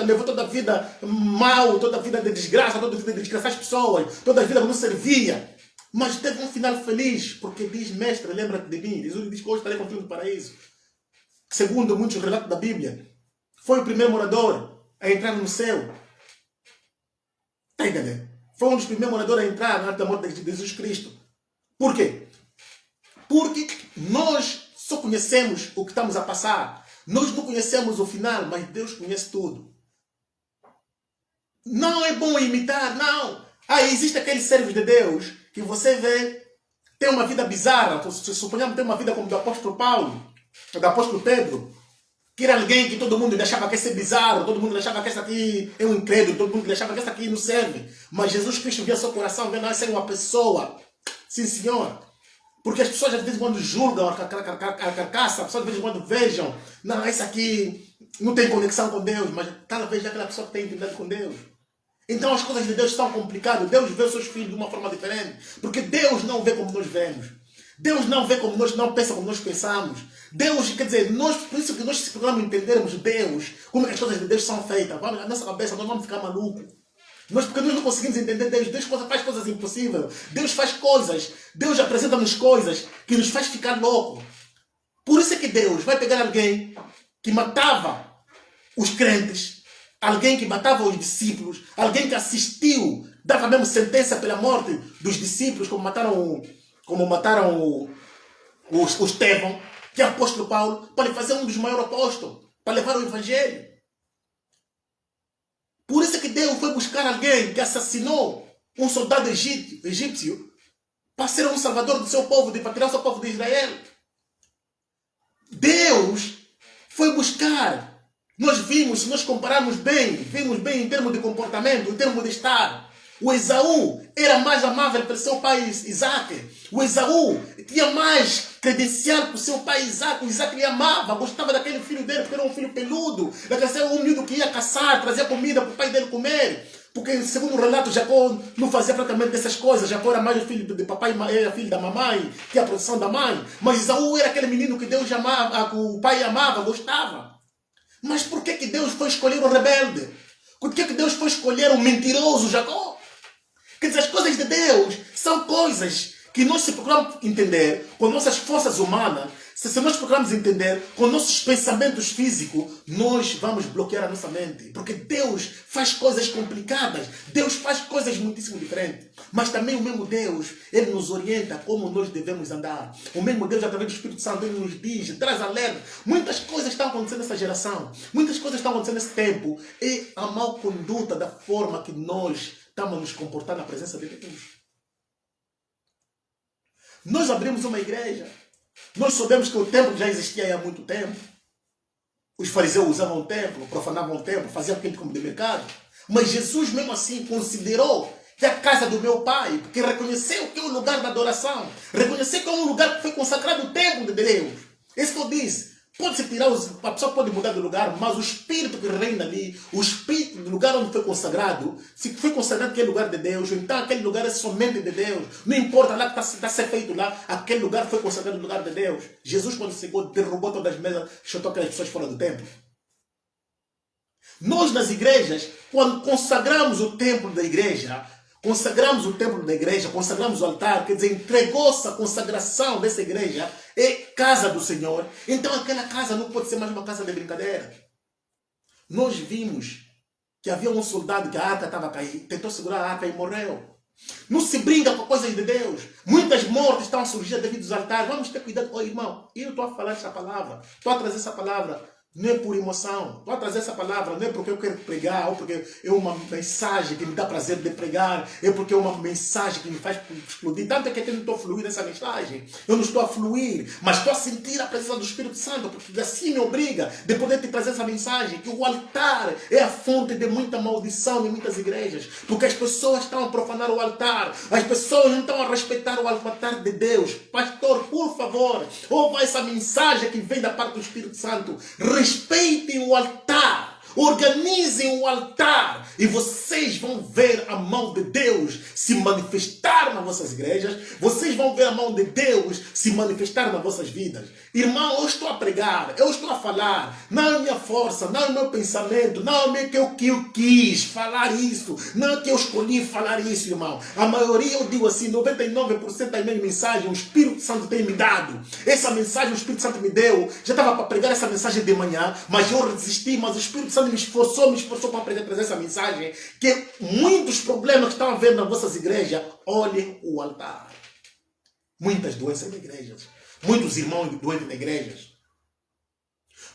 B: levou toda a vida mal, toda a vida de desgraça, toda a vida de desgraçar as pessoas, toda a vida que não servia. Mas teve um final feliz, porque diz, mestre, lembra-te de mim. Jesus diz que hoje estarei contigo no paraíso. Segundo muitos relatos da Bíblia, foi o primeiro morador a entrar no céu. Está entendendo? Foi um dos primeiros moradores a entrar na morte de Jesus Cristo. Por quê? Porque nós só conhecemos o que estamos a passar. Nós não conhecemos o final, mas Deus conhece tudo. Não é bom imitar, não. Existem aqueles servos de Deus que você vê, tem uma vida bizarra. Suponhamos ter uma vida como do apóstolo Paulo, do apóstolo Pedro, que era alguém que todo mundo achava que esse é bizarro, todo mundo achava que esse aqui é um incrédulo, todo mundo achava que esse aqui não serve. Mas Jesus Cristo via seu coração, vendo essa é uma pessoa. Sim, Senhor. Porque as pessoas às vezes quando julgam a carcaça, as pessoas às vezes quando vejam, não, esse aqui não tem conexão com Deus, mas talvez aquela pessoa que tem intimidade com Deus. Então as coisas de Deus são complicadas. Deus vê os seus filhos de uma forma diferente. Porque Deus não vê como nós vemos. Deus não vê como nós, não pensa como nós pensamos. Deus, quer dizer, por isso que nós se procuramos entendermos Deus, como é que as coisas de Deus são feitas. Na nossa cabeça nós vamos ficar malucos. Porque nós não conseguimos entender Deus. Deus faz coisas impossíveis. Deus faz coisas. Deus apresenta-nos coisas que nos faz ficar loucos. Por isso é que Deus vai pegar alguém que matava os crentes, alguém que matava os discípulos, alguém que assistiu, dava mesmo sentença pela morte dos discípulos, como mataram o Estevão, que é o apóstolo Paulo, para ele fazer um dos maiores apóstolos, para levar o evangelho. Por isso é que Deus foi buscar alguém que assassinou um soldado egípcio para ser um salvador do seu povo, para tirar o seu povo de Israel. Deus foi buscar. Nós vimos, se nós compararmos bem, vimos bem em termos de comportamento, em termos de estar. O Esaú era mais amável pelo seu pai Isaac. O Esaú tinha mais credencial para o seu pai Isaac. O Isaac lhe amava, gostava daquele filho dele, porque era um filho peludo. Daquele um menino que ia caçar, trazia comida para o pai dele comer. Porque, segundo o relato, Jacó não fazia praticamente essas coisas. Jacó era mais o filho de papai, era filho da mamãe, que é a produção da mãe. Mas Esaú era aquele menino que Deus amava, que o pai amava, gostava. Mas por que Deus foi escolher o rebelde? Por que Deus foi escolher o mentiroso Jacó? Quer dizer, as coisas de Deus são coisas que nós se procuramos entender com nossas forças humanas. Se nós procuramos entender com nossos pensamentos físicos, nós vamos bloquear a nossa mente. Porque Deus faz coisas complicadas. Deus faz coisas muitíssimo diferentes. Mas também o mesmo Deus, Ele nos orienta como nós devemos andar. O mesmo Deus, através do Espírito Santo, Ele nos diz, traz alerta. Muitas coisas estão acontecendo nessa geração. Muitas coisas estão acontecendo nesse tempo. É a mal conduta da forma que nós estamos a nos comportar na presença de Deus. Nós abrimos uma igreja. Nós sabemos que o templo já existia há muito tempo. Os fariseus usavam o templo, profanavam o templo, faziam aquilo como de mercado. Mas Jesus mesmo assim considerou que é a casa do meu pai, porque reconheceu que é um lugar de adoração. Reconheceu que é um lugar que foi consagrado o templo de Deus. É isso que eu disse. Pode-se tirar, a pessoa pode mudar de lugar, mas o espírito que reina ali, o espírito do lugar onde foi consagrado, se foi consagrado aquele lugar de Deus, então aquele lugar é somente de Deus. Não importa lá que está a ser feito lá, aquele lugar foi consagrado no lugar de Deus. Jesus, quando chegou, derrubou todas as mesas, chutou aquelas pessoas fora do templo. Nós nas igrejas, quando consagramos o templo da igreja, consagramos o templo da igreja, consagramos o altar, quer dizer, entregou-se a consagração dessa igreja, é casa do Senhor. Então aquela casa não pode ser mais uma casa de brincadeira. Nós vimos que havia um soldado que a arca estava a cair, tentou segurar a arca e morreu. Não se brinca com coisas de Deus. Muitas mortes estão a surgir devido aos altares. Vamos ter cuidado. Oh, irmão, eu estou a falar essa palavra, estou a trazer essa palavra. Não é por emoção. Estou a trazer essa palavra, não é porque eu quero pregar, ou porque é uma mensagem que me dá prazer de pregar, é porque é uma mensagem que me faz explodir. Tanto é que eu não estou a fluir nessa mensagem. Eu não estou a fluir, mas estou a sentir a presença do Espírito Santo, porque assim me obriga de poder te trazer essa mensagem, que o altar é a fonte de muita maldição em muitas igrejas, porque as pessoas estão a profanar o altar, as pessoas não estão a respeitar o altar de Deus. Pastor, por favor, ouva essa mensagem que vem da parte do Espírito Santo. Respeitem o altar, organizem o altar e vocês vão ver a mão de Deus se manifestar nas vossas igrejas, vocês vão ver a mão de Deus se manifestar nas vossas vidas. Irmão, eu estou a pregar, eu estou a falar, não é minha força, não é meu pensamento, não é que eu quis falar isso, não é que eu escolhi falar isso, irmão. A maioria, eu digo assim, 99% das minhas mensagens o Espírito Santo tem me dado. Essa mensagem o Espírito Santo me deu, já estava para pregar essa mensagem de manhã, mas eu resisti, mas o Espírito Santo me esforçou para trazer essa mensagem, que muitos problemas que estão a ver nas vossas igrejas, olhem o altar. Muitas doenças na igrejas, muitos irmãos doentes na igrejas,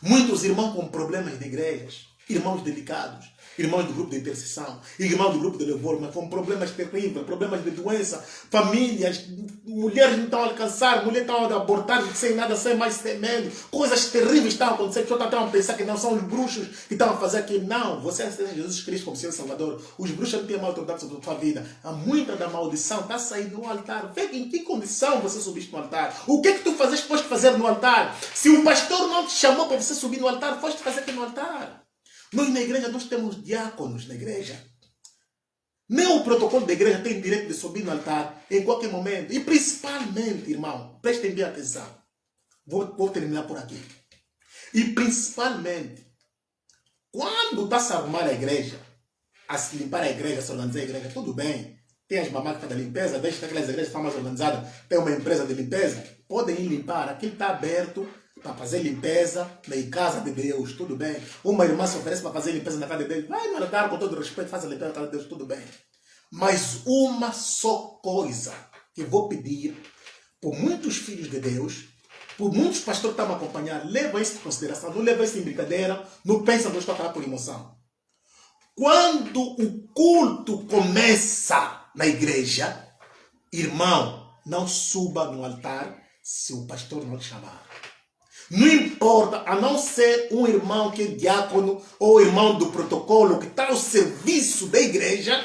B: muitos irmãos com problemas de igrejas. Irmãos delicados, irmãos do grupo de intercessão, irmãos do grupo de louvor, mas com problemas terríveis, problemas de doença, famílias, mulheres não estão a alcançar, mulheres estão a abortar sem nada, sem mais, sem menos, coisas terríveis estão a acontecer, as pessoas estão a pensar que não são os bruxos que estão a fazer aquilo. Não, você aceita Jesus Cristo como Senhor e Salvador, os bruxos não têm mais autoridade sobre a tua vida. Há muita da maldição está saindo no altar. Vê em que condição você subiste no altar. O que é que tu fazes, foste fazer no altar? Se o pastor não te chamou para você subir no altar, foste fazer aqui no altar. Nós na igreja, nós temos diáconos na igreja. Nem o protocolo da igreja tem direito de subir no altar em qualquer momento. E principalmente, irmão, prestem bem atenção. Vou terminar por aqui. E principalmente, quando está a se arrumar a igreja, a se limpar a igreja, a se organizar a igreja, tudo bem. Tem as mamás que fazem a limpeza, deixa que aquelas igrejas estão mais organizadas, tem uma empresa de limpeza, podem ir limpar. Aquilo está aberto para fazer limpeza na casa de Deus, tudo bem. Uma irmã se oferece para fazer limpeza na casa de Deus, vai no altar com todo respeito, faça limpeza na casa de Deus, tudo bem. Mas uma só coisa que vou pedir por muitos filhos de Deus, por muitos pastores que estão a me acompanhar, levam isso em consideração, não levam isso em brincadeira, não pensam que eu estou a falar por emoção. Quando o culto começa na igreja, irmão, não suba no altar se o pastor não te chamar. Não importa, a não ser um irmão que é diácono ou irmão do protocolo que está ao serviço da igreja,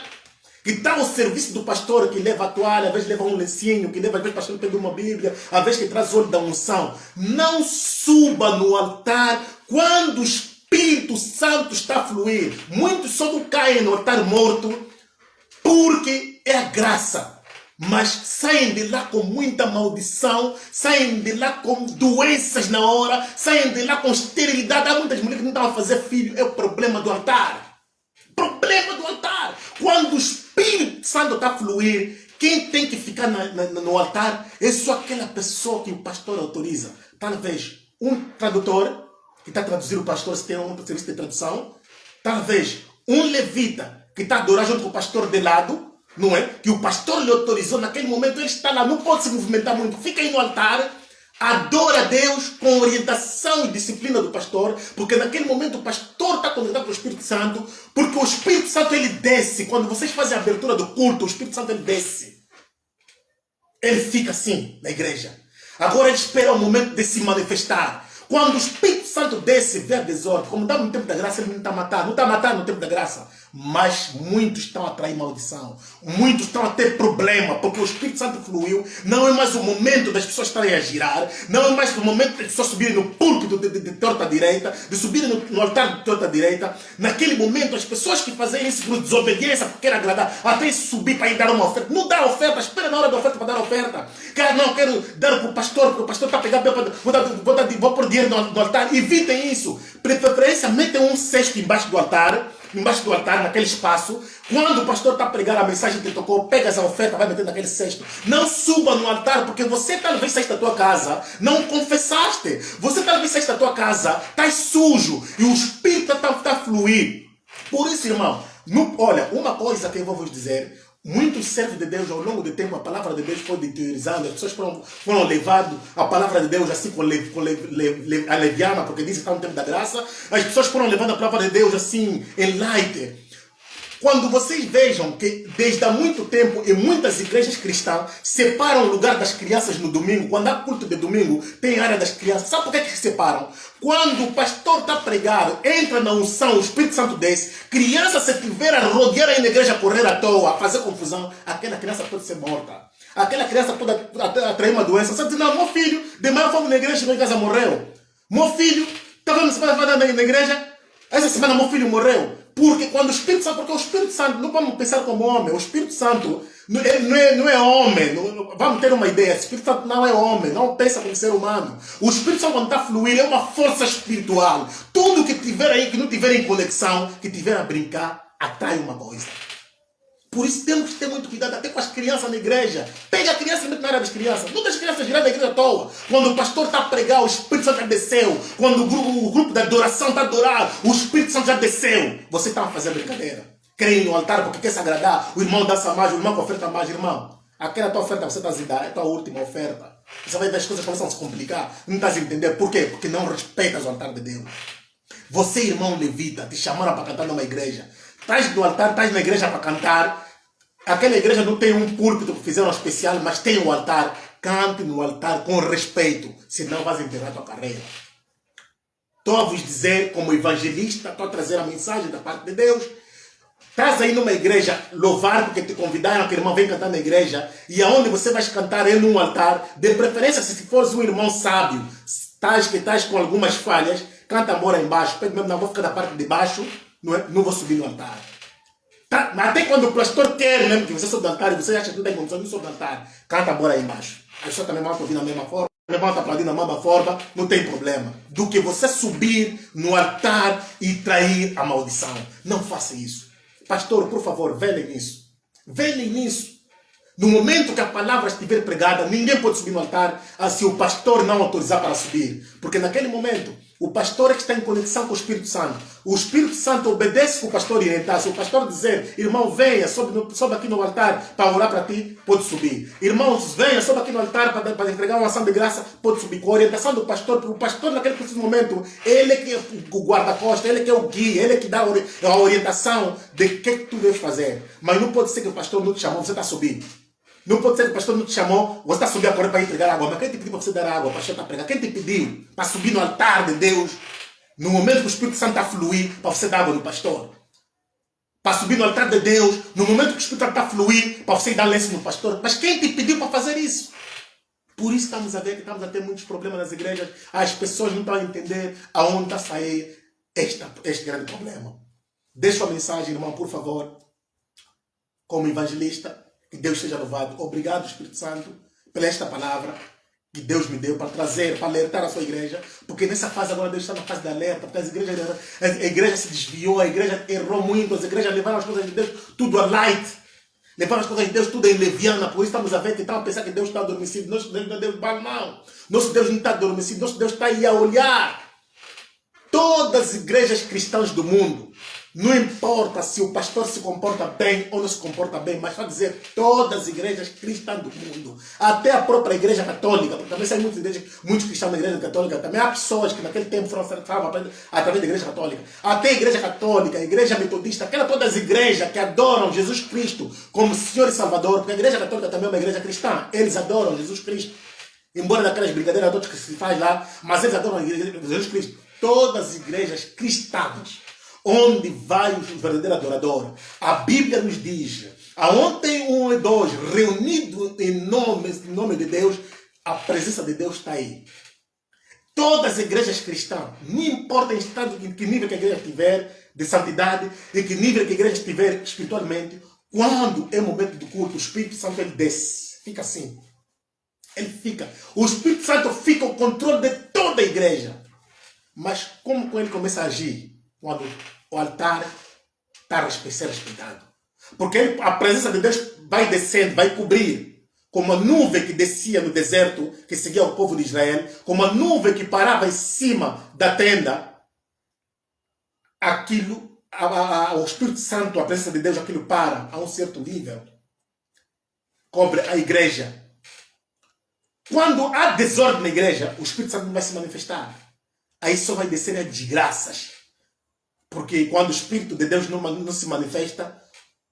B: que está ao serviço do pastor que leva a toalha, às vezes leva um lencinho, que leva às vezes o pastor que pede uma Bíblia, às vezes que traz óleo da unção. Não suba no altar quando o Espírito Santo está a fluir. Muitos só não caem no altar morto porque é a graça. Mas saem de lá com muita maldição, saem de lá com doenças na hora, saem de lá com esterilidade. Há muitas mulheres que não estão a fazer filho, é o problema do altar. Problema do altar. Quando o Espírito Santo está a fluir, quem tem que ficar no altar é só aquela pessoa que o pastor autoriza. Talvez um tradutor, que está a traduzir o pastor se tem um serviço de tradução. Talvez um levita, que está a adorar junto com o pastor de lado. Não é? Que o pastor lhe autorizou naquele momento, ele está lá, não pode se movimentar muito, fica aí no altar, adora a Deus com orientação e disciplina do pastor, porque naquele momento o pastor está conectado com o Espírito Santo, porque o Espírito Santo ele desce, quando vocês fazem a abertura do culto, o Espírito Santo ele desce, ele fica assim na igreja. Agora ele espera o momento de se manifestar. Quando o Espírito Santo desce, vê a desordem, como dá no tempo da graça, ele não está matando, não está matando no tempo da graça. Mas muitos estão a atrair maldição. Muitos estão a ter problema, porque o Espírito Santo fluiu. Não é mais o momento das pessoas estarem a girar. Não é mais o momento das pessoas subirem no púlpito de torta à direita, de subirem no altar de torta à direita. Naquele momento, as pessoas que fazem isso por desobediência, porque querem agradar, até subir para ir dar uma oferta. Não dá oferta, espera na hora da oferta para dar oferta. Não, quero dar para o pastor, porque o pastor está a pegar, vou pôr dinheiro no altar. Evitem isso. Preferência, metem um cesto embaixo do altar, naquele espaço. Quando o pastor está a pregar a mensagem que tocou, pega essa oferta, vai meter naquele cesto. Não suba no altar, porque você talvez saíste da tua casa, não confessaste. Você talvez saíste da tua casa, está sujo, e o Espírito está a fluir. Por isso, irmão, olha, uma coisa que eu vou vos dizer, muitos servos de Deus, ao longo do tempo, a palavra de Deus foi deteriorizando, as pessoas foram levando a palavra de Deus assim com a leviana, porque diz que está no tempo da graça, as pessoas foram levando a palavra de Deus assim, em light. Quando vocês vejam que desde há muito tempo em muitas igrejas cristãs separam o lugar das crianças no domingo, quando há culto de domingo, tem área das crianças. Sabe por que separam? Quando o pastor está a pregar, entra na unção, o Espírito Santo desce, criança se tiver a rodear aí na igreja, correr à toa, a fazer confusão, aquela criança pode ser morta. Aquela criança pode atrair uma doença. Você diz, não, meu filho, de manhã fomos na igreja, chegou em casa, morreu. Meu filho, estava na semana na igreja, essa semana meu filho morreu. Porque quando o Espírito Santo, não vamos pensar como homem, o Espírito Santo não é homem, vamos ter uma ideia, o Espírito Santo não é homem, não pensa como ser humano. O Espírito Santo quando está a fluir é uma força espiritual. Tudo que tiver aí, que não tiver em conexão, que tiver a brincar, atrai uma coisa. Por isso temos que ter muito cuidado até com as crianças na igreja. Pega a criança e mete na área das crianças. Não deixa as crianças girar na igreja à toa. Quando o pastor está a pregar, o Espírito Santo já desceu. Quando o grupo da adoração está a adorar, o Espírito Santo já desceu. Você está a fazer brincadeira. Quer ir no altar porque quer se agradar. O irmão dança mais, o irmão oferta mais. Irmão, aquela tua oferta você está a dar, é a tua última oferta. Você vai ver as coisas começam a se complicar. Não estás a entender por quê? Porque não respeitas o altar de Deus. Você, irmão levita, te chamaram para cantar numa igreja. Estás no altar, estás na igreja para cantar. Aquela igreja não tem um púlpito que fizeram especial, mas tem um altar. Cante no altar com respeito, senão vais enterrar tua carreira. Estou a vos dizer, como evangelista, estou a trazer a mensagem da parte de Deus. Estás aí numa igreja louvar porque te convidaram que o irmão vem cantar na igreja, e aonde você vai cantar é num altar, de preferência se fores um irmão sábio, estás com algumas falhas, canta mora embaixo, pede mesmo, não vou ficar da parte de baixo, não vou subir no altar. Tá? Mas até quando o pastor quer mesmo que você sobe do altar e você acha que não tem condição de subir do altar, canta mora aí embaixo. As pessoas também vão ouvir da mesma forma, também vão aplaudir da mesma forma, não tem problema. Do que você subir no altar e trair a maldição. Não faça isso. Pastor, por favor, velem nisso. Velem nisso. No momento que a palavra estiver pregada, ninguém pode subir no altar se o pastor não autorizar para subir. Porque naquele momento, o pastor é que está em conexão com o Espírito Santo. O Espírito Santo obedece o pastor orientar. Se o pastor dizer, irmão, venha, sobe aqui no altar para orar para ti, pode subir. Irmãos, venha, sobe aqui no altar para entregar uma ação de graça, pode subir. Com a orientação do pastor, porque o pastor naquele preciso momento, ele é que é o guarda-costas, ele é que é o guia, ele é que dá a orientação de que tu deves fazer. Mas não pode ser que o pastor não te chamou, você está subindo. Não pode ser que o pastor não te chamou, você está subindo agora para entregar água. Mas quem te pediu para você dar água? O pastor está pregando. Quem te pediu para subir no altar de Deus, no momento que o Espírito Santo está a fluir, para você dar água no pastor? Para subir no altar de Deus, no momento que o Espírito Santo está a fluir, para você dar lenço no pastor? Mas quem te pediu para fazer isso? Por isso estamos a ver que estamos a ter muitos problemas nas igrejas. As pessoas não estão a entender aonde está a sair este grande problema. Deixa a mensagem, irmão, por favor, como evangelista. Que Deus seja louvado. Obrigado, Espírito Santo, pela esta palavra que Deus me deu para trazer, para alertar a sua igreja. Porque nessa fase agora Deus está na fase de alerta. Porque a igreja se desviou, a igreja errou muito, as igrejas levaram as coisas de Deus tudo a light. Levaram as coisas de Deus tudo em leviana. Por isso estamos a ver que estão a pensar que Deus está adormecido. Nosso Deus não é Deus mal, não. Nosso Deus não está adormecido. Nosso Deus está aí a olhar. Todas as igrejas cristãs do mundo, não importa se o pastor se comporta bem ou não se comporta bem, mas só dizer todas as igrejas cristãs do mundo, até a própria igreja católica, porque também saem muitos cristãos da igreja católica, também há pessoas que naquele tempo foram salvas através da igreja católica, até a igreja católica, a igreja metodista, todas as igrejas que adoram Jesus Cristo como Senhor e Salvador, porque a igreja católica também é uma igreja cristã, eles adoram Jesus Cristo, embora daquelas brincadeiras todas que se faz lá, mas eles adoram Jesus Cristo. Todas as igrejas cristãs, onde vai o verdadeiro adorador, a Bíblia nos diz, aonde tem um e dois reunidos em nome de Deus, a presença de Deus está aí. Todas as igrejas cristãs, não importa em que nível que a igreja estiver de santidade, em que nível que a igreja estiver espiritualmente, quando é momento do culto, o Espírito Santo ele desce, fica assim. Ele fica. O Espírito Santo fica o controle de toda a igreja. Mas como ele começa a agir? Quando o altar está a ser respeitado. Porque a presença de Deus vai descendo, vai cobrir. Como a nuvem que descia no deserto, que seguia o povo de Israel. Como a nuvem que parava em cima da tenda. Aquilo, o Espírito Santo, a presença de Deus, aquilo para a um certo nível. Cobre a igreja. Quando há desordem na igreja, o Espírito Santo não vai se manifestar. Aí só vai descer as desgraças. Porque quando o Espírito de Deus não se manifesta,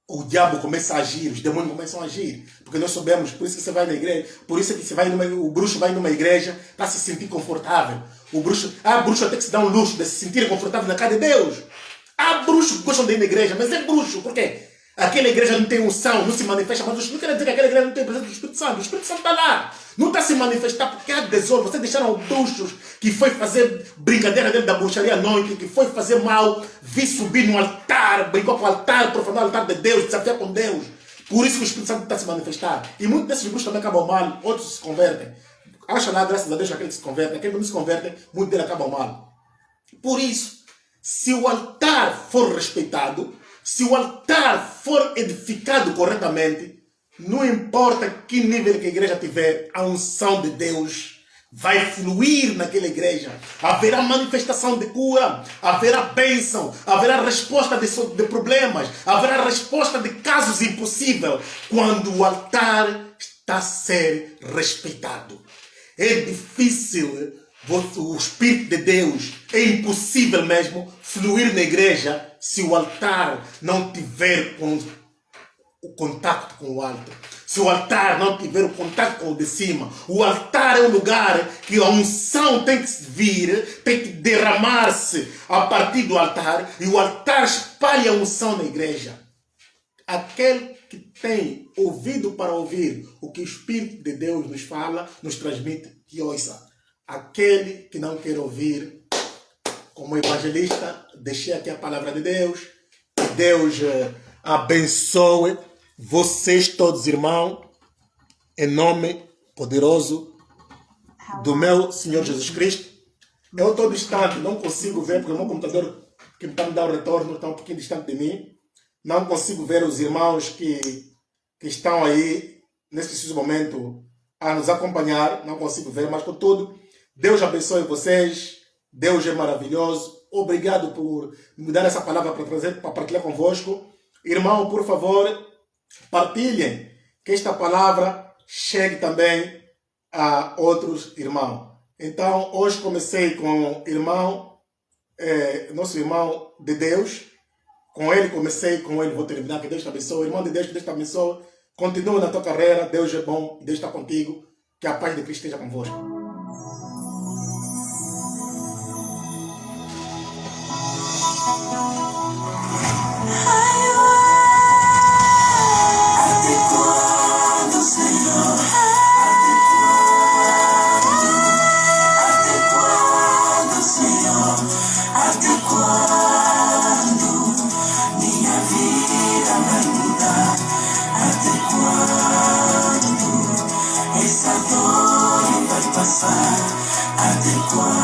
B: o diabo começa a agir, os demônios começam a agir. Porque nós sabemos, por isso que você vai na igreja, por isso que o bruxo vai numa igreja para se sentir confortável. O bruxo até que se dá um luxo de se sentir confortável na casa de Deus. Há bruxos que gostam de ir na igreja, mas é bruxo, por quê? Aquela igreja não tem unção, não se manifesta, mas não quer dizer que aquela igreja não tem presença do Espírito Santo. O Espírito Santo está lá. Não está a se manifestar porque há desordem. Vocês deixaram bruxos que foi fazer brincadeira dentro da bruxaria à noite, que foi fazer mal, vir subir no altar, brincou com o altar, profanar o altar de Deus, desafiar com Deus. Por isso que o Espírito Santo está a se manifestar. E muitos desses bruxos também acabam mal, outros se convertem. Acha lá, graças a Deus, aquele que se converte. Aquele que não se converte, muitos deles acabam mal. Por isso, se o altar for respeitado, se o altar for edificado corretamente, não importa que nível que a igreja tiver, a unção de Deus vai fluir naquela igreja. Haverá manifestação de cura, haverá bênção, haverá resposta de problemas, haverá resposta de casos impossíveis quando o altar está a ser respeitado. É difícil o Espírito de Deus, é impossível mesmo fluir na igreja se o altar não tiver o contato com o alto. Se o altar não tiver o contato com o de cima. O altar é um lugar que a unção tem que vir, tem que derramar-se a partir do altar, e o altar espalha a unção na igreja. Aquele que tem ouvido para ouvir o que o Espírito de Deus nos fala, nos transmite, que ouça. Aquele que não quer ouvir, como evangelista, deixei aqui a palavra de Deus. Que Deus abençoe vocês todos, irmãos, em nome poderoso do meu Senhor Jesus Cristo. Eu estou distante, não consigo ver, porque o meu computador que está me dando o retorno está um pouquinho distante de mim. Não consigo ver os irmãos que estão aí, nesse preciso momento, a nos acompanhar. Não consigo ver, mas contudo, Deus abençoe vocês. Deus é maravilhoso. Obrigado por me dar essa palavra para partilhar convosco. Irmão, por favor, partilhem, que esta palavra chegue também a outros irmãos. Então, hoje comecei com o irmão, nosso irmão de Deus. Com ele comecei, com ele vou terminar. Que Deus te abençoe. Irmão de Deus, que Deus te abençoe. Continua na tua carreira. Deus é bom. Deus está contigo. Que a paz de Cristo esteja convosco.
A: Adequado, Senhor. Adequado, Senhor. Adequado. Minha vida vai mudar. Adequado. Essa dor vai passar. Adequado.